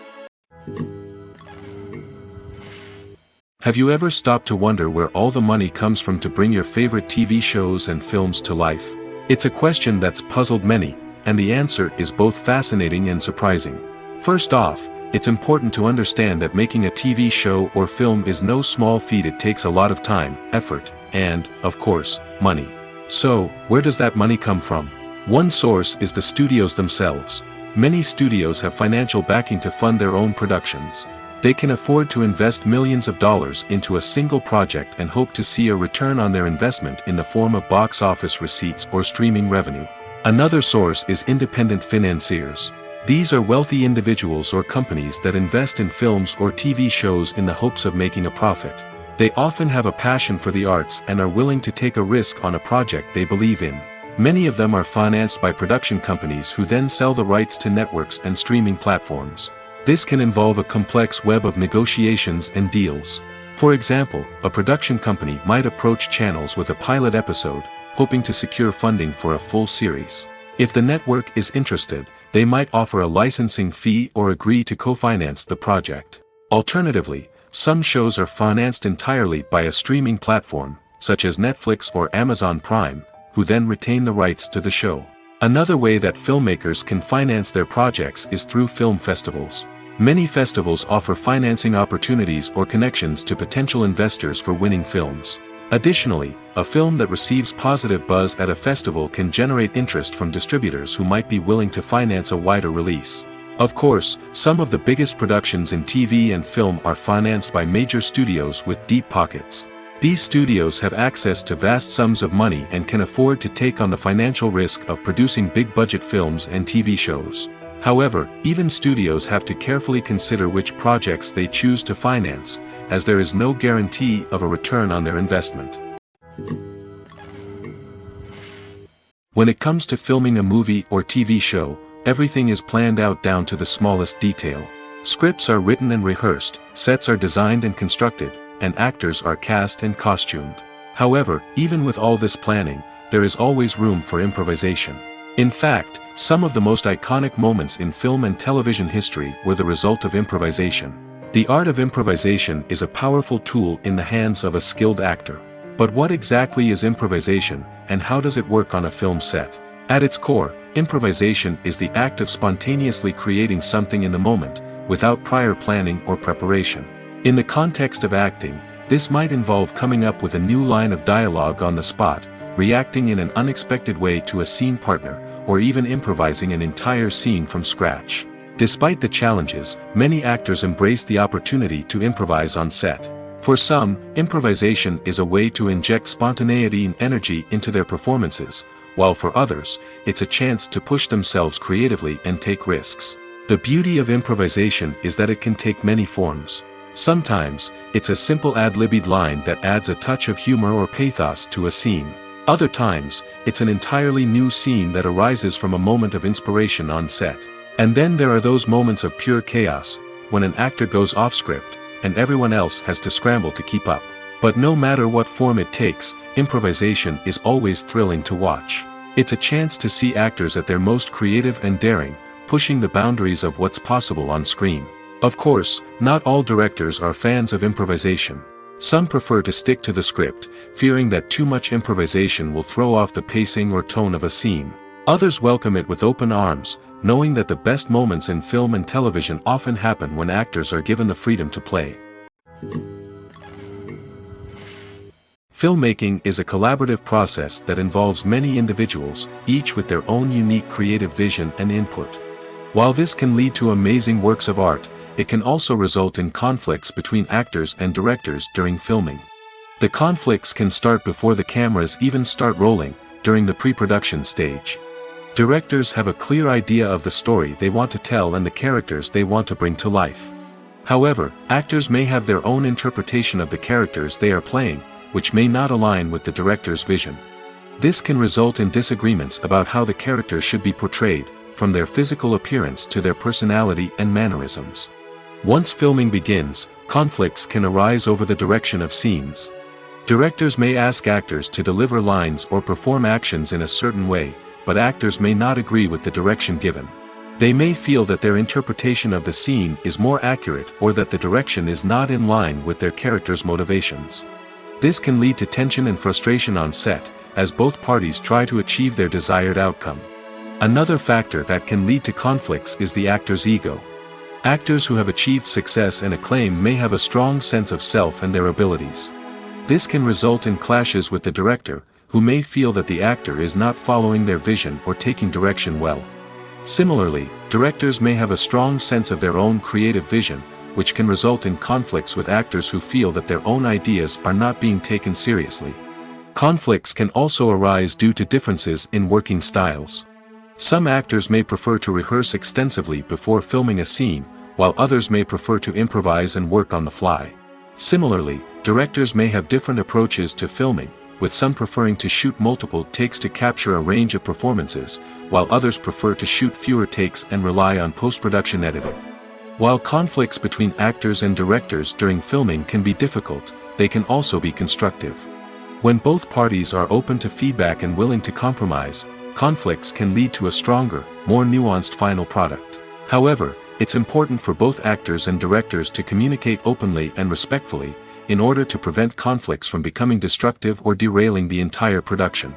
Have you ever stopped to wonder where all the money comes from to bring your favorite TV shows and films to life? It's a question that's puzzled many, and the answer is both fascinating and surprising. First off, it's important to understand that making a TV show or film is no small feat. It takes a lot of time, effort, and, of course, money. So, where does that money come from? One source is the studios themselves. Many studios have financial backing to fund their own productions. They can afford to invest millions of dollars into a single project and hope to see a return on their investment in the form of box office receipts or streaming revenue. Another source is independent financiers. These are wealthy individuals or companies that invest in films or TV shows in the hopes of making a profit. They often have a passion for the arts and are willing to take a risk on a project they believe in. Many of them are financed by production companies who then sell the rights to networks and streaming platforms. This can involve a complex web of negotiations and deals. For example, a production company might approach channels with a pilot episode, hoping to secure funding for a full series. If the network is interested, they might offer a licensing fee or agree to co-finance the project. Alternatively, some shows are financed entirely by a streaming platform, such as Netflix or Amazon Prime, who then retain the rights to the show. Another way that filmmakers can finance their projects is through film festivals. Many festivals offer financing opportunities or connections to potential investors for winning films. Additionally, a film that receives positive buzz at a festival can generate interest from distributors who might be willing to finance a wider release. Of course, some of the biggest productions in TV and film are financed by major studios with deep pockets. These studios have access to vast sums of money and can afford to take on the financial risk of producing big-budget films and TV shows. However, even studios have to carefully consider which projects they choose to finance, as there is no guarantee of a return on their investment. When it comes to filming a movie or TV show, everything is planned out down to the smallest detail. Scripts are written and rehearsed, sets are designed and constructed, and actors are cast and costumed. However, even with all this planning, there is always room for improvisation. In fact, some of the most iconic moments in film and television history were the result of improvisation. The art of improvisation is a powerful tool in the hands of a skilled actor. But what exactly is improvisation, and how does it work on a film set? At its core, improvisation is the act of spontaneously creating something in the moment, without prior planning or preparation. In the context of acting, this might involve coming up with a new line of dialogue on the spot, reacting in an unexpected way to a scene partner, or even improvising an entire scene from scratch. Despite the challenges, many actors embrace the opportunity to improvise on set. For some, improvisation is a way to inject spontaneity and energy into their performances, while for others, it's a chance to push themselves creatively and take risks. The beauty of improvisation is that it can take many forms. Sometimes, it's a simple ad-libbed line that adds a touch of humor or pathos to a scene. Other times, it's an entirely new scene that arises from a moment of inspiration on set. And then there are those moments of pure chaos, when an actor goes off script, and everyone else has to scramble to keep up. But no matter what form it takes, improvisation is always thrilling to watch. It's a chance to see actors at their most creative and daring, pushing the boundaries of what's possible on screen. Of course, not all directors are fans of improvisation. Some prefer to stick to the script, fearing that too much improvisation will throw off the pacing or tone of a scene. Others welcome it with open arms, knowing that the best moments in film and television often happen when actors are given the freedom to play. Filmmaking is a collaborative process that involves many individuals, each with their own unique creative vision and input. While this can lead to amazing works of art, it can also result in conflicts between actors and directors during filming. The conflicts can start before the cameras even start rolling, during the pre-production stage. Directors have a clear idea of the story they want to tell and the characters they want to bring to life. However, actors may have their own interpretation of the characters they are playing, which may not align with the director's vision. This can result in disagreements about how the characters should be portrayed, from their physical appearance to their personality and mannerisms. Once filming begins, conflicts can arise over the direction of scenes. Directors may ask actors to deliver lines or perform actions in a certain way, but actors may not agree with the direction given. They may feel that their interpretation of the scene is more accurate or that the direction is not in line with their character's motivations. This can lead to tension and frustration on set, as both parties try to achieve their desired outcome. Another factor that can lead to conflicts is the actor's ego. Actors who have achieved success and acclaim may have a strong sense of self and their abilities. This can result in clashes with the director, who may feel that the actor is not following their vision or taking direction well. Similarly, directors may have a strong sense of their own creative vision, which can result in conflicts with actors who feel that their own ideas are not being taken seriously. Conflicts can also arise due to differences in working styles. Some actors may prefer to rehearse extensively before filming a scene, while others may prefer to improvise and work on the fly. Similarly, directors may have different approaches to filming, with some preferring to shoot multiple takes to capture a range of performances, while others prefer to shoot fewer takes and rely on post-production editing. While conflicts between actors and directors during filming can be difficult, they can also be constructive. When both parties are open to feedback and willing to compromise, conflicts can lead to a stronger, more nuanced final product. However, it's important for both actors and directors to communicate openly and respectfully, in order to prevent conflicts from becoming destructive or derailing the entire production.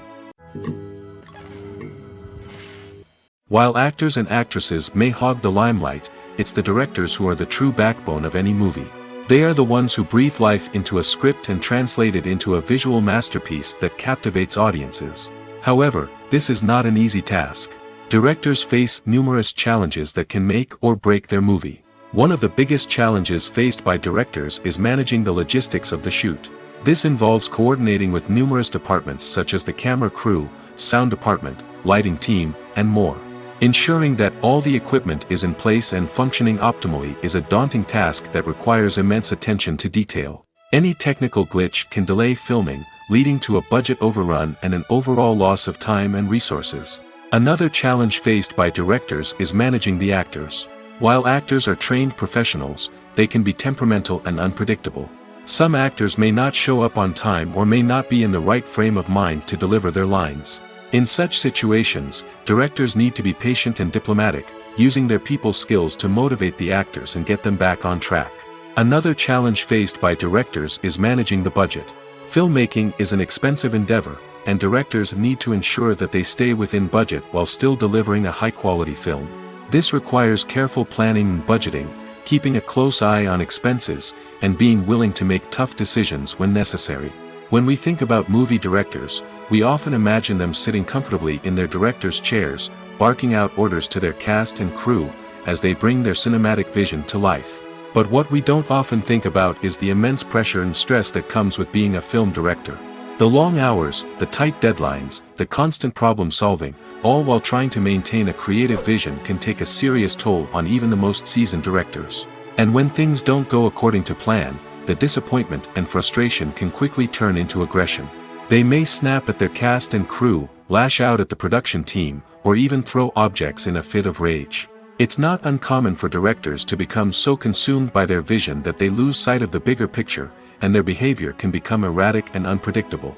While actors and actresses may hog the limelight, it's the directors who are the true backbone of any movie. They are the ones who breathe life into a script and translate it into a visual masterpiece that captivates audiences. However, this is not an easy task. Directors face numerous challenges that can make or break their movie. One of the biggest challenges faced by directors is managing the logistics of the shoot. This involves coordinating with numerous departments such as the camera crew, sound department, lighting team, and more. Ensuring that all the equipment is in place and functioning optimally is a daunting task that requires immense attention to detail. Any technical glitch can delay filming, leading to a budget overrun and an overall loss of time and resources. Another challenge faced by directors is managing the actors. While actors are trained professionals, they can be temperamental and unpredictable. Some actors may not show up on time or may not be in the right frame of mind to deliver their lines. In such situations, directors need to be patient and diplomatic, using their people skills to motivate the actors and get them back on track. Another challenge faced by directors is managing the budget. Filmmaking is an expensive endeavor, and directors need to ensure that they stay within budget while still delivering a high-quality film. This requires careful planning and budgeting, keeping a close eye on expenses, and being willing to make tough decisions when necessary. When we think about movie directors, we often imagine them sitting comfortably in their director's chairs, barking out orders to their cast and crew, as they bring their cinematic vision to life. But what we don't often think about is the immense pressure and stress that comes with being a film director. The long hours, the tight deadlines, the constant problem solving, all while trying to maintain a creative vision can take a serious toll on even the most seasoned directors. And when things don't go according to plan, the disappointment and frustration can quickly turn into aggression. They may snap at their cast and crew, lash out at the production team, or even throw objects in a fit of rage. It's not uncommon for directors to become so consumed by their vision that they lose sight of the bigger picture, and their behavior can become erratic and unpredictable.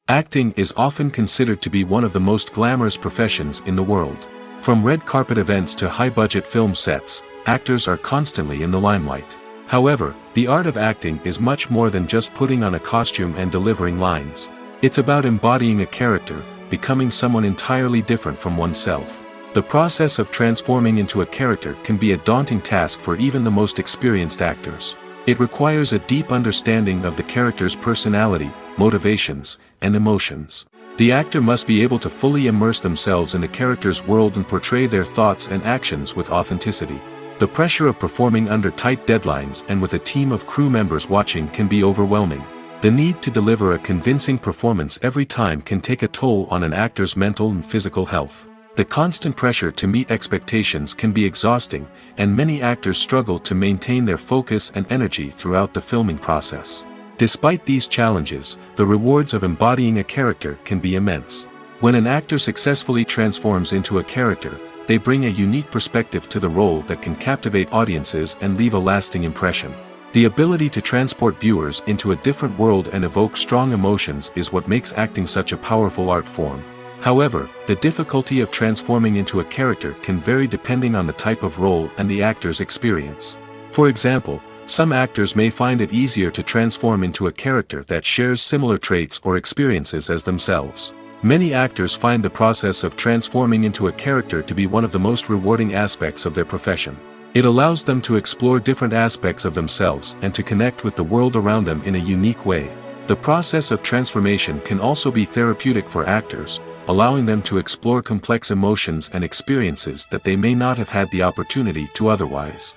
Acting is often considered to be one of the most glamorous professions in the world. From red carpet events to high-budget film sets, actors are constantly in the limelight. However, the art of acting is much more than just putting on a costume and delivering lines. It's about embodying a character, becoming someone entirely different from oneself. The process of transforming into a character can be a daunting task for even the most experienced actors. It requires a deep understanding of the character's personality, motivations, and emotions. The actor must be able to fully immerse themselves in the character's world and portray their thoughts and actions with authenticity. The pressure of performing under tight deadlines and with a team of crew members watching can be overwhelming. The need to deliver a convincing performance every time can take a toll on an actor's mental and physical health. The constant pressure to meet expectations can be exhausting, and many actors struggle to maintain their focus and energy throughout the filming process. Despite these challenges, the rewards of embodying a character can be immense. When an actor successfully transforms into a character, they bring a unique perspective to the role that can captivate audiences and leave a lasting impression. The ability to transport viewers into a different world and evoke strong emotions is what makes acting such a powerful art form. However, the difficulty of transforming into a character can vary depending on the type of role and the actor's experience. For example, some actors may find it easier to transform into a character that shares similar traits or experiences as themselves. Many actors find the process of transforming into a character to be one of the most rewarding aspects of their profession. It allows them to explore different aspects of themselves and to connect with the world around them in a unique way. The process of transformation can also be therapeutic for actors, allowing them to explore complex emotions and experiences that they may not have had the opportunity to otherwise.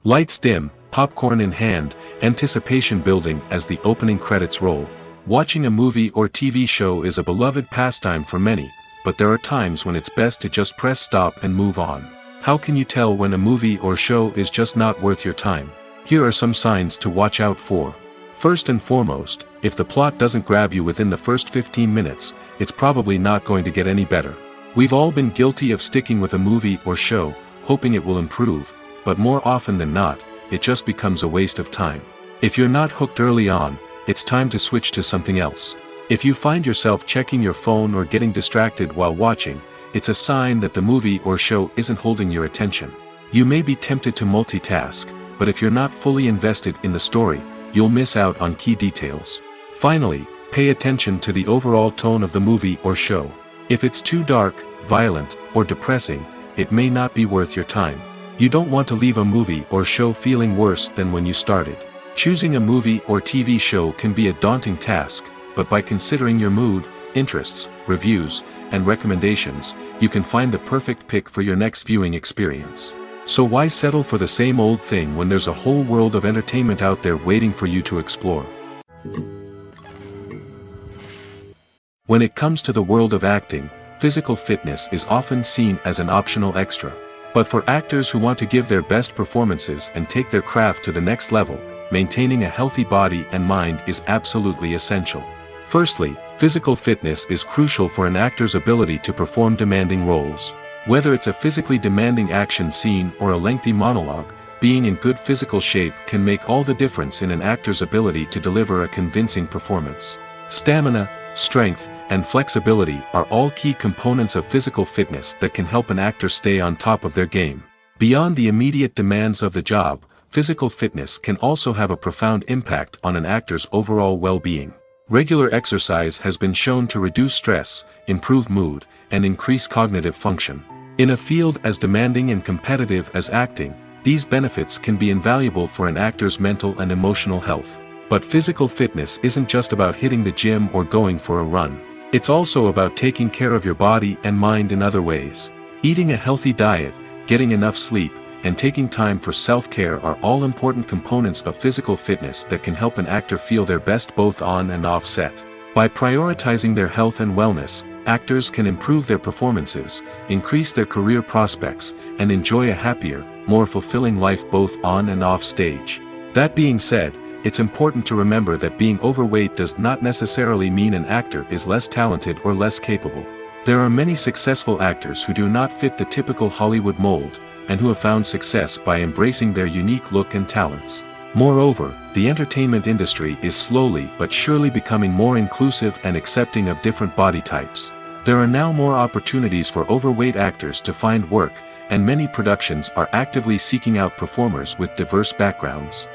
Lights dim, popcorn in hand, anticipation building as the opening credits roll. Watching a movie or TV show is a beloved pastime for many, but there are times when it's best to just press stop and move on. How can you tell when a movie or show is just not worth your time? Here are some signs to watch out for. First and foremost, if the plot doesn't grab you within the first 15 minutes, it's probably not going to get any better. We've all been guilty of sticking with a movie or show, hoping it will improve, but more often than not, it just becomes a waste of time. If you're not hooked early on, it's time to switch to something else. If you find yourself checking your phone or getting distracted while watching, it's a sign that the movie or show isn't holding your attention. You may be tempted to multitask, but if you're not fully invested in the story, you'll miss out on key details. Finally, pay attention to the overall tone of the movie or show. If it's too dark, violent, or depressing, it may not be worth your time. You don't want to leave a movie or show feeling worse than when you started. Choosing a movie or TV show can be a daunting task, but by considering your mood, interests, reviews, and recommendations, you can find the perfect pick for your next viewing experience. So why settle for the same old thing when there's a whole world of entertainment out there waiting for you to explore? When it comes to the world of acting, physical fitness is often seen as an optional extra. But for actors who want to give their best performances and take their craft to the next level, maintaining a healthy body and mind is absolutely essential. Firstly, physical fitness is crucial for an actor's ability to perform demanding roles. Whether it's a physically demanding action scene or a lengthy monologue, being in good physical shape can make all the difference in an actor's ability to deliver a convincing performance. Stamina, strength, and flexibility are all key components of physical fitness that can help an actor stay on top of their game. Beyond the immediate demands of the job, physical fitness can also have a profound impact on an actor's overall well-being. Regular exercise has been shown to reduce stress, improve mood, and increase cognitive function. In a field as demanding and competitive as acting, these benefits can be invaluable for an actor's mental and emotional health. But physical fitness isn't just about hitting the gym or going for a run. It's also about taking care of your body and mind in other ways. Eating a healthy diet, getting enough sleep, and taking time for self-care are all important components of physical fitness that can help an actor feel their best both on and off set. By prioritizing their health and wellness, actors can improve their performances, increase their career prospects, and enjoy a happier, more fulfilling life both on and off stage. That being said, it's important to remember that being overweight does not necessarily mean an actor is less talented or less capable. There are many successful actors who do not fit the typical Hollywood mold, and who have found success by embracing their unique look and talents. Moreover, the entertainment industry is slowly but surely becoming more inclusive and accepting of different body types. There are now more opportunities for overweight actors to find work, and many productions are actively seeking out performers with diverse backgrounds.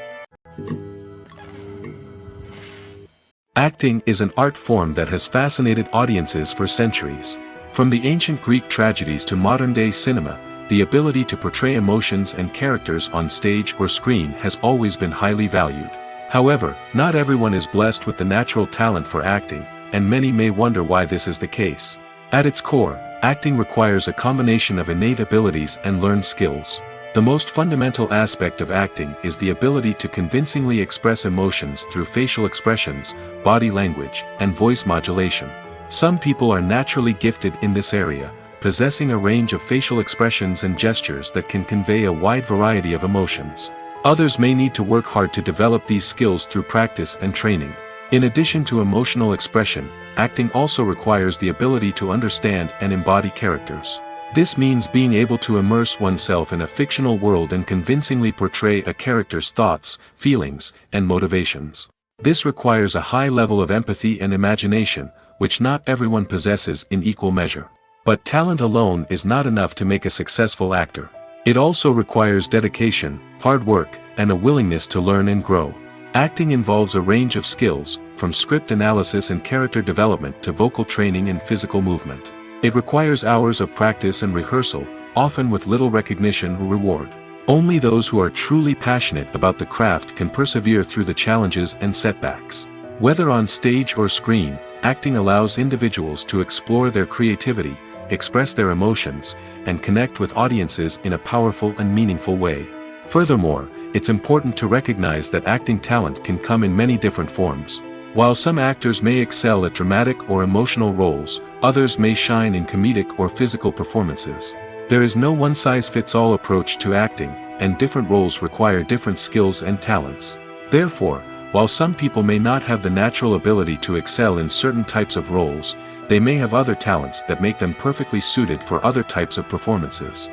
Acting is an art form that has fascinated audiences for centuries. From the ancient Greek tragedies to modern-day cinema, the ability to portray emotions and characters on stage or screen has always been highly valued. However, not everyone is blessed with the natural talent for acting, and many may wonder why this is the case. At its core, acting requires a combination of innate abilities and learned skills. The most fundamental aspect of acting is the ability to convincingly express emotions through facial expressions, body language, and voice modulation. Some people are naturally gifted in this area, possessing a range of facial expressions and gestures that can convey a wide variety of emotions. Others may need to work hard to develop these skills through practice and training. In addition to emotional expression, acting also requires the ability to understand and embody characters. This means being able to immerse oneself in a fictional world and convincingly portray a character's thoughts, feelings, and motivations. This requires a high level of empathy and imagination, which not everyone possesses in equal measure. But talent alone is not enough to make a successful actor. It also requires dedication, hard work, and a willingness to learn and grow. Acting involves a range of skills, from script analysis and character development to vocal training and physical movement. It requires hours of practice and rehearsal, often with little recognition or reward. Only those who are truly passionate about the craft can persevere through the challenges and setbacks. Whether on stage or screen, acting allows individuals to explore their creativity, express their emotions, and connect with audiences in a powerful and meaningful way. Furthermore, it's important to recognize that acting talent can come in many different forms. While some actors may excel at dramatic or emotional roles, others may shine in comedic or physical performances. There is no one-size-fits-all approach to acting, and different roles require different skills and talents. Therefore, while some people may not have the natural ability to excel in certain types of roles, they may have other talents that make them perfectly suited for other types of performances.